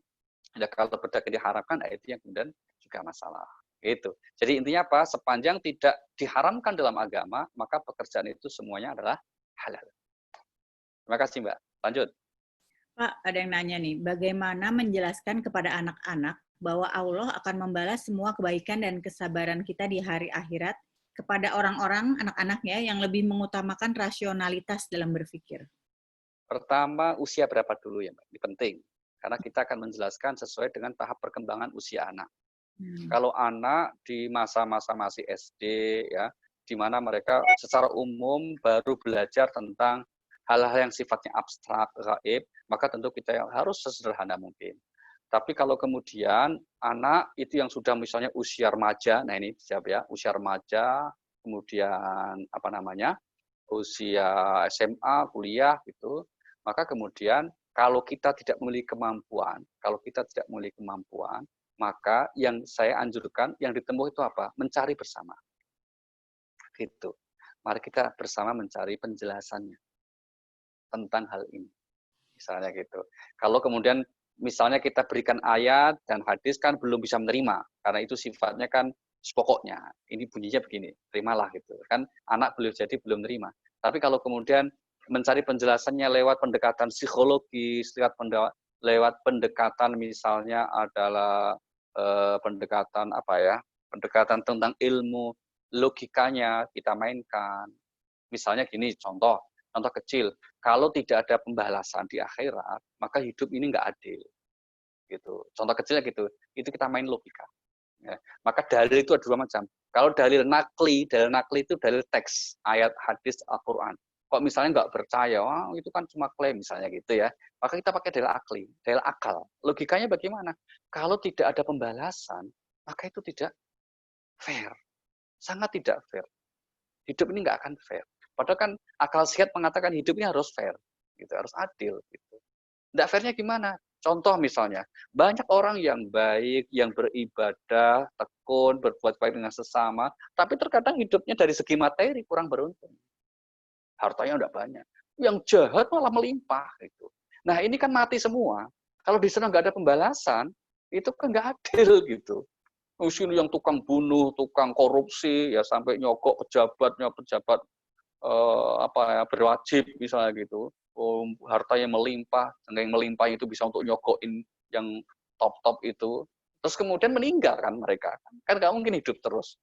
ya kalau berdagang diharapkan itu yang kemudian juga masalah. Gitu. Jadi intinya apa? Sepanjang tidak diharamkan dalam agama, maka pekerjaan itu semuanya adalah halal. Terima kasih Mbak. Lanjut. Pak, ada yang nanya nih, bagaimana menjelaskan kepada anak-anak bahwa Allah akan membalas semua kebaikan dan kesabaran kita di hari akhirat kepada orang-orang, anak-anaknya yang lebih mengutamakan rasionalitas dalam berpikir? Pertama, usia berapa dulu ya Mbak? Ini penting. Karena kita akan menjelaskan sesuai dengan tahap perkembangan usia anak. Kalau anak di masa-masa masih SD, ya, di mana mereka secara umum baru belajar tentang hal-hal yang sifatnya abstrak, gaib, maka tentu kita harus sesederhana mungkin. Tapi kalau kemudian anak itu yang sudah misalnya usia remaja, nah ini siap ya, usia remaja, kemudian apa namanya, usia SMA, kuliah gitu, maka kemudian kalau kita tidak memiliki kemampuan, maka yang saya anjurkan, yang ditempuh itu apa? Mencari bersama. Gitu. Mari kita bersama mencari penjelasannya tentang hal ini. Misalnya gitu. Kalau kemudian misalnya kita berikan ayat dan hadis kan belum bisa menerima karena itu sifatnya kan pokoknya. Ini bunyinya begini, terimalah gitu. Kan anak boleh jadi belum terima. Tapi kalau kemudian mencari penjelasannya lewat pendekatan psikologis, lewat pendekatan misalnya adalah pendekatan apa ya? Pendekatan tentang ilmu, logikanya kita mainkan. Misalnya gini, contoh kecil, kalau tidak ada pembalasan di akhirat, maka hidup ini nggak adil. Gitu. Contoh kecilnya gitu, itu kita main logika. Ya. Maka dalil itu ada dua macam. Kalau dalil nakli itu dalil teks, ayat, hadis, Al-Quran. Kok misalnya nggak percaya, wah itu kan cuma klaim misalnya gitu ya. Maka kita pakai dalil akal. Logikanya bagaimana? Kalau tidak ada pembalasan, maka itu tidak fair. Sangat tidak fair. Hidup ini nggak akan fair. Padahal kan akal sehat mengatakan hidup ini harus fair, gitu, harus adil. Gitu. Nggak fairnya gimana? Contoh misalnya, banyak orang yang baik, yang beribadah, tekun, berbuat baik dengan sesama, tapi terkadang hidupnya dari segi materi kurang beruntung. Hartanya udah banyak. Yang jahat malah melimpah. Gitu. Nah ini kan mati semua. Kalau di sana nggak ada pembalasan, itu kan nggak adil gitu. Sini yang tukang bunuh, tukang korupsi, ya sampai nyogok pejabatnya, pejabat berwajib misalnya gitu. Hartanya melimpah, yang melimpah itu bisa untuk nyogokin yang top-top itu. Terus kemudian meninggal kan mereka. Kan nggak mungkin hidup terus.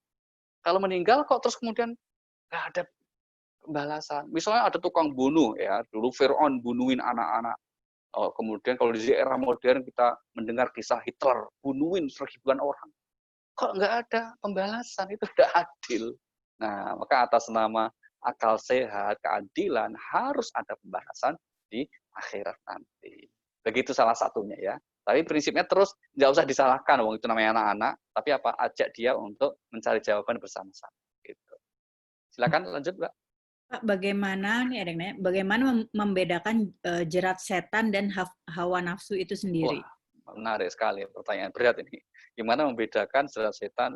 Kalau meninggal kok terus kemudian nggak ada pembalasan. Misalnya ada tukang bunuh ya, dulu Fir'aun bunuhin anak-anak. Kemudian kalau di era modern kita mendengar kisah Hitler bunuhin ribuan orang. Kok nggak ada pembalasan, itu tidak adil. Nah, maka atas nama akal sehat, keadilan, harus ada pembahasan di akhirat nanti. Begitu salah satunya ya. Tapi prinsipnya terus nggak usah disalahkan, wong itu namanya anak-anak, tapi apa ajak dia untuk mencari jawaban bersama-sama. Gitu. Silakan lanjut, Mbak. Pak, bagaimana nih ada yang nanya, bagaimana membedakan jerat setan dan hawa nafsu itu sendiri? Wah, menarik sekali pertanyaan berat ini. Gimana membedakan jerat setan?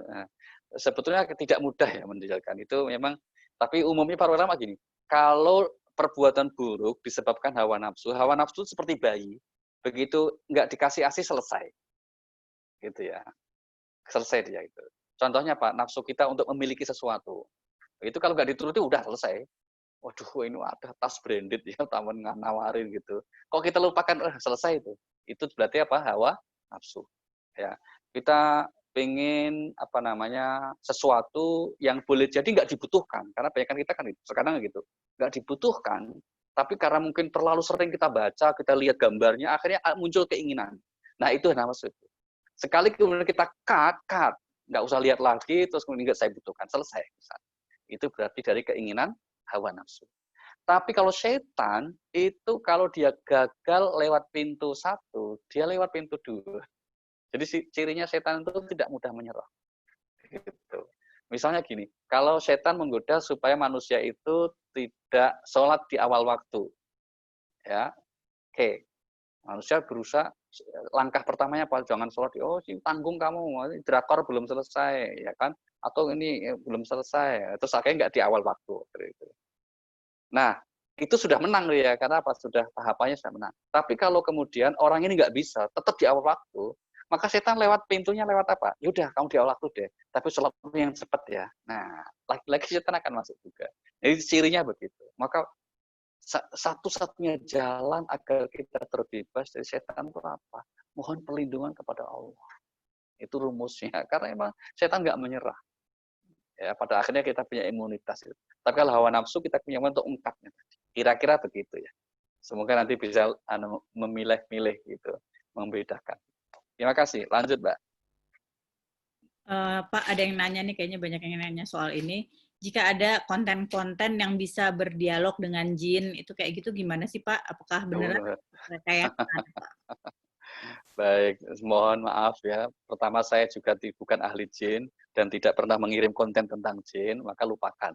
Sebetulnya tidak mudah ya membedakan itu memang. Tapi umumnya para ulama gini, kalau perbuatan buruk disebabkan hawa nafsu seperti bayi, begitu nggak dikasih ASI selesai, gitu ya, selesai dia itu. Contohnya Pak, nafsu kita untuk memiliki sesuatu, itu kalau nggak dituruti udah selesai. Waduh, ini ada tas branded ya, taman nawarin gitu. Kok kita lupakan, selesai itu. Itu berarti apa? Hawa nafsu. Ya, kita pengen sesuatu yang boleh jadi nggak dibutuhkan, karena banyak kita kan sekarang gitu, nggak dibutuhkan, tapi karena mungkin terlalu sering kita baca, kita lihat gambarnya, akhirnya muncul keinginan. Nah itu nafsu itu. Sekali kemudian kita cut, nggak usah lihat lagi, terus kemudian nggak saya butuhkan, selesai. Itu berarti dari keinginan hawa nafsu. Tapi kalau setan, itu kalau dia gagal lewat pintu satu, dia lewat pintu dua. Jadi cirinya setan itu tidak mudah menyerah. Gitu. Misalnya gini, kalau setan menggoda supaya manusia itu tidak sholat di awal waktu, ya, oke, manusia berusaha, langkah pertamanya apa? Jangan sholat, tanggung kamu, drakor belum selesai, ya kan? Atau ini belum selesai, terus akhirnya nggak di awal waktu. Gitu. Nah, itu sudah menang ya, karena apa? Sudah tahapannya sudah menang. Tapi kalau kemudian orang ini nggak bisa, tetap di awal waktu, maka setan lewat pintunya lewat apa? Yaudah, kamu di awal waktu deh, tapi sholat yang cepat ya. Nah, lagi-lagi setan akan masuk juga. Jadi cirinya begitu. Maka satu-satunya jalan agar kita terbebas dari setan itu apa? Mohon perlindungan kepada Allah. Itu rumusnya. Karena emang setan nggak menyerah. Ya, pada akhirnya kita punya imunitas. Tapi kalau hawa nafsu kita punya untuk ungkapnya. Kira-kira begitu ya. Semoga nanti bisa memilih-milih gitu, membedakan. Terima kasih. Lanjut, Mbak. Pak, ada yang nanya nih, kayaknya banyak yang nanya soal ini. Jika ada konten-konten yang bisa berdialog dengan jin, itu kayak gitu gimana sih Pak? Apakah beneran kayak Pak? Baik, mohon maaf ya. Pertama saya juga bukan ahli jin dan tidak pernah mengirim konten tentang jin, maka lupakan.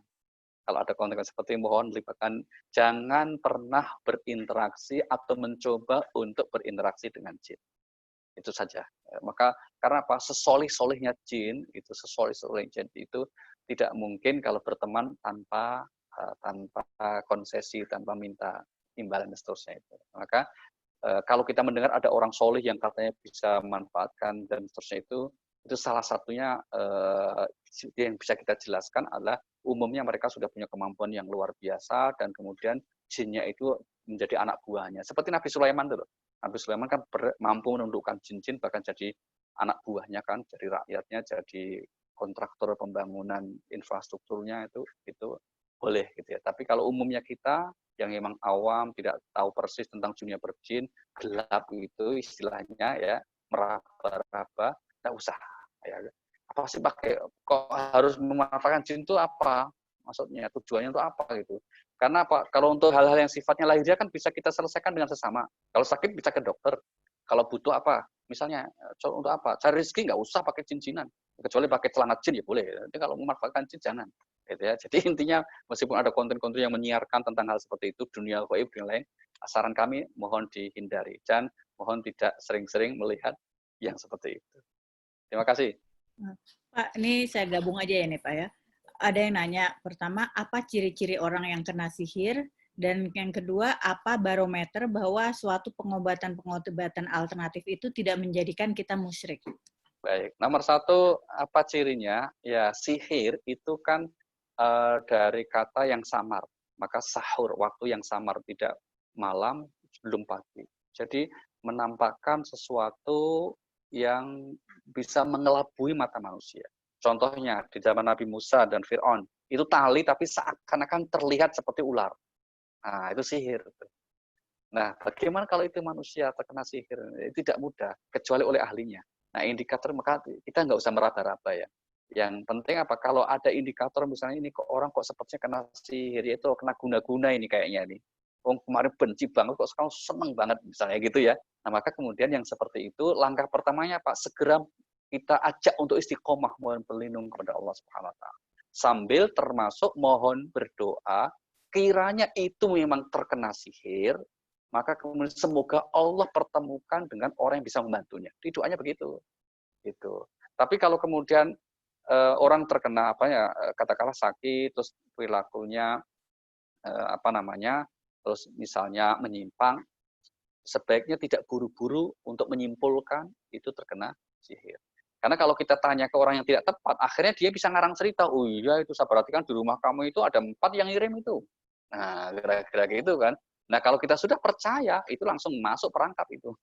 Kalau ada konten seperti mohon lupakan. Jangan pernah berinteraksi atau mencoba untuk berinteraksi dengan jin. Itu saja. Maka karena apa? Sesolih-solihnya jin, itu sesolih-solihnya jin itu tidak mungkin kalau berteman tanpa konsesi, tanpa minta imbalan dan seterusnya itu. Maka kalau kita mendengar ada orang solih yang katanya bisa memanfaatkan dan seterusnya itu salah satunya yang bisa kita jelaskan adalah umumnya mereka sudah punya kemampuan yang luar biasa dan kemudian jinnya itu menjadi anak buahnya. Seperti Nabi Sulaiman dulu. Nabi Sulaiman kan mampu menundukkan jin-jin bahkan jadi anak buahnya kan, jadi rakyatnya, jadi kontraktor pembangunan infrastrukturnya itu boleh gitu ya. Tapi kalau umumnya kita yang memang awam, tidak tahu persis tentang dunia berjin, gelap itu istilahnya ya, meraba-raba, tidak usah. Ya. Apa sih pakai, kok harus memanfaatkan jin itu apa? Maksudnya tujuannya itu apa gitu. Karena apa? Kalau untuk hal-hal yang sifatnya lahiriah kan bisa kita selesaikan dengan sesama. Kalau sakit bisa ke dokter. Kalau butuh apa? Misalnya untuk apa? Cari rezeki nggak usah pakai cincinan. Kecuali pakai celana jin ya boleh. Tapi kalau memanfaatkan jin jangan. Gitu ya. Jadi intinya meskipun ada konten-konten yang menyiarkan tentang hal seperti itu, dunia gaib dan lain, saran kami mohon dihindari dan mohon tidak sering-sering melihat yang seperti itu. Terima kasih. Pak, ini saya gabung aja ya nih Pak ya. Ada yang nanya, pertama, apa ciri-ciri orang yang kena sihir? Dan yang kedua, apa barometer bahwa suatu pengobatan-pengobatan alternatif itu tidak menjadikan kita musyrik? Baik, nomor satu, apa cirinya? Ya, sihir itu kan dari kata yang samar. Maka sahur, waktu yang samar, tidak malam, belum pagi. Jadi menampakkan sesuatu yang bisa mengelabui mata manusia. Contohnya di zaman Nabi Musa dan Fir'aun, itu tali tapi seakan-akan terlihat seperti ular. Nah, itu sihir. Nah, bagaimana kalau itu manusia terkena sihir? Tidak mudah, kecuali oleh ahlinya. Nah, indikator maka kita nggak usah meraba-raba ya. Yang penting apa? Kalau ada indikator misalnya ini kok orang kok sepertinya kena sihir, itu kena guna-guna ini kayaknya nih. Oh, kemarin benci banget kok sekarang seneng banget misalnya gitu ya. Nah, maka kemudian yang seperti itu langkah pertamanya Pak, segera kita ajak untuk istiqomah mohon berlindung kepada Allah Subhanahu wa taala. Sambil termasuk mohon berdoa kiranya itu memang terkena sihir, maka kemudian semoga Allah pertemukan dengan orang yang bisa membantunya. Di doanya begitu. Gitu. Tapi kalau kemudian orang terkena apa ya katakanlah sakit terus perilakunya terus misalnya menyimpang, sebaiknya tidak buru-buru untuk menyimpulkan itu terkena sihir. Karena kalau kita tanya ke orang yang tidak tepat, akhirnya dia bisa ngarang cerita, oh iya itu saya perhatikan di rumah kamu itu ada 4 yang ngirim itu. Nah, kira-kira gitu kan. Nah, kalau kita sudah percaya, itu langsung masuk perangkap itu.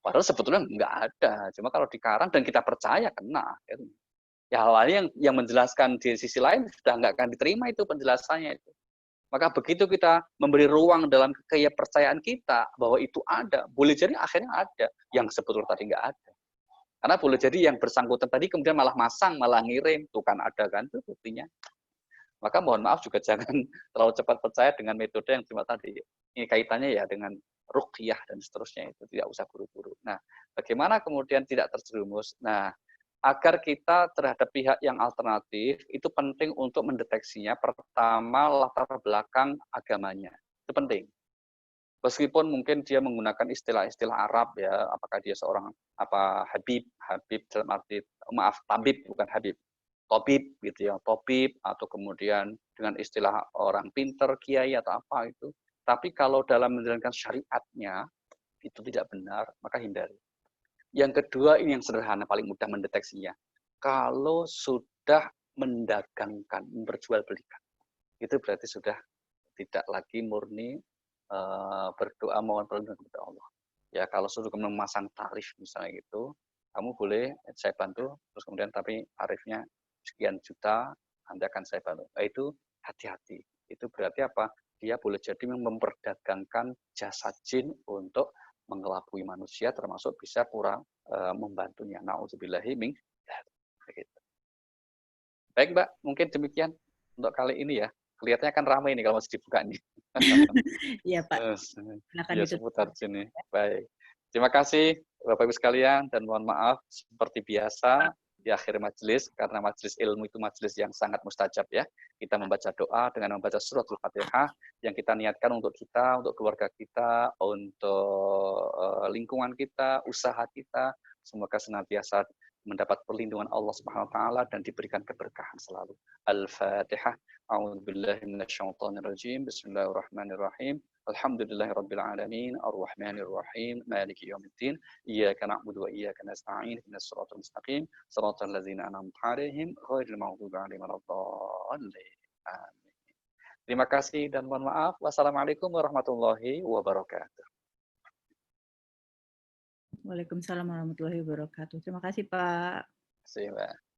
Padahal sebetulnya nggak ada. Cuma kalau dikarang dan kita percaya, kena. Ya, hal lain yang menjelaskan di sisi lain sudah nggak akan diterima itu penjelasannya itu. Maka begitu kita memberi ruang dalam kepercayaan kita bahwa itu ada, boleh jadi akhirnya ada yang sebetulnya tadi nggak ada. Karena boleh jadi yang bersangkutan tadi kemudian malah masang, malah ngirim, tuh kan ada kan, itu buktinya. Maka mohon maaf juga jangan terlalu cepat percaya dengan metode yang cuma tadi. Ini kaitannya ya dengan ruqyah dan seterusnya itu tidak usah buru-buru. Nah, bagaimana kemudian tidak terjerumus? Nah, agar kita terhadap pihak yang alternatif itu penting untuk mendeteksinya. Pertama, latar belakang agamanya. Itu penting. Meskipun mungkin dia menggunakan istilah-istilah Arab ya, apakah dia seorang Habib dalam arti tabib bukan Habib. Tobib gitu ya, tobib atau kemudian dengan istilah orang pinter, kiai atau apa itu. Tapi kalau dalam menjalankan syariatnya itu tidak benar, maka hindari. Yang kedua ini yang sederhana paling mudah mendeteksinya. Kalau sudah mendagangkan, memperjualbelikan, itu berarti sudah tidak lagi murni berdoa mohon perlindungan kepada Allah. Ya kalau sudah memasang tarif misalnya gitu, kamu boleh saya bantu, terus kemudian tapi tarifnya sekian juta, nanti akan saya bantu. Nah, itu hati-hati. Itu berarti apa? Dia boleh jadi memperdagangkan jasa jin untuk mengelabui manusia, termasuk bisa kurang membantunya. Nauzubillahi min dzalik. Baik Mbak, mungkin demikian untuk kali ini ya. Kelihatannya kan ramai ini kalau masih dibuka nih. Iya Pak, silakan Ya ditutup. seputar sini. Baik. Terima kasih Bapak Ibu sekalian dan mohon maaf seperti biasa di akhir majelis karena majelis ilmu itu majelis yang sangat mustajab ya. Kita membaca doa dengan membaca suratul Fatihah yang kita niatkan untuk kita, untuk keluarga kita, untuk lingkungan kita, usaha kita, semoga senantiasa mendapat perlindungan Allah Subhanahu wa taala dan diberikan keberkahan selalu. Al-Fatihah. A'udzubillahi minasyaitonirrajim. Bismillahirrahmanirrahim. Alhamdulillahirabbil alamin. Arrahmanir rahim. Maliki yaumiddin. Iyyaka na'budu wa iyyaka nasta'in. Ihdinas siratal mustaqim. Shiratal ladzina an'amta 'alaihim ghairil maghdubi 'alaihim waladdallin. Amin. Terima kasih dan mohon maaf. Wassalamualaikum warahmatullahi wabarakatuh. Waalaikumsalam warahmatullahi wabarakatuh. Terima kasih Pak. Terima kasih, Mbak.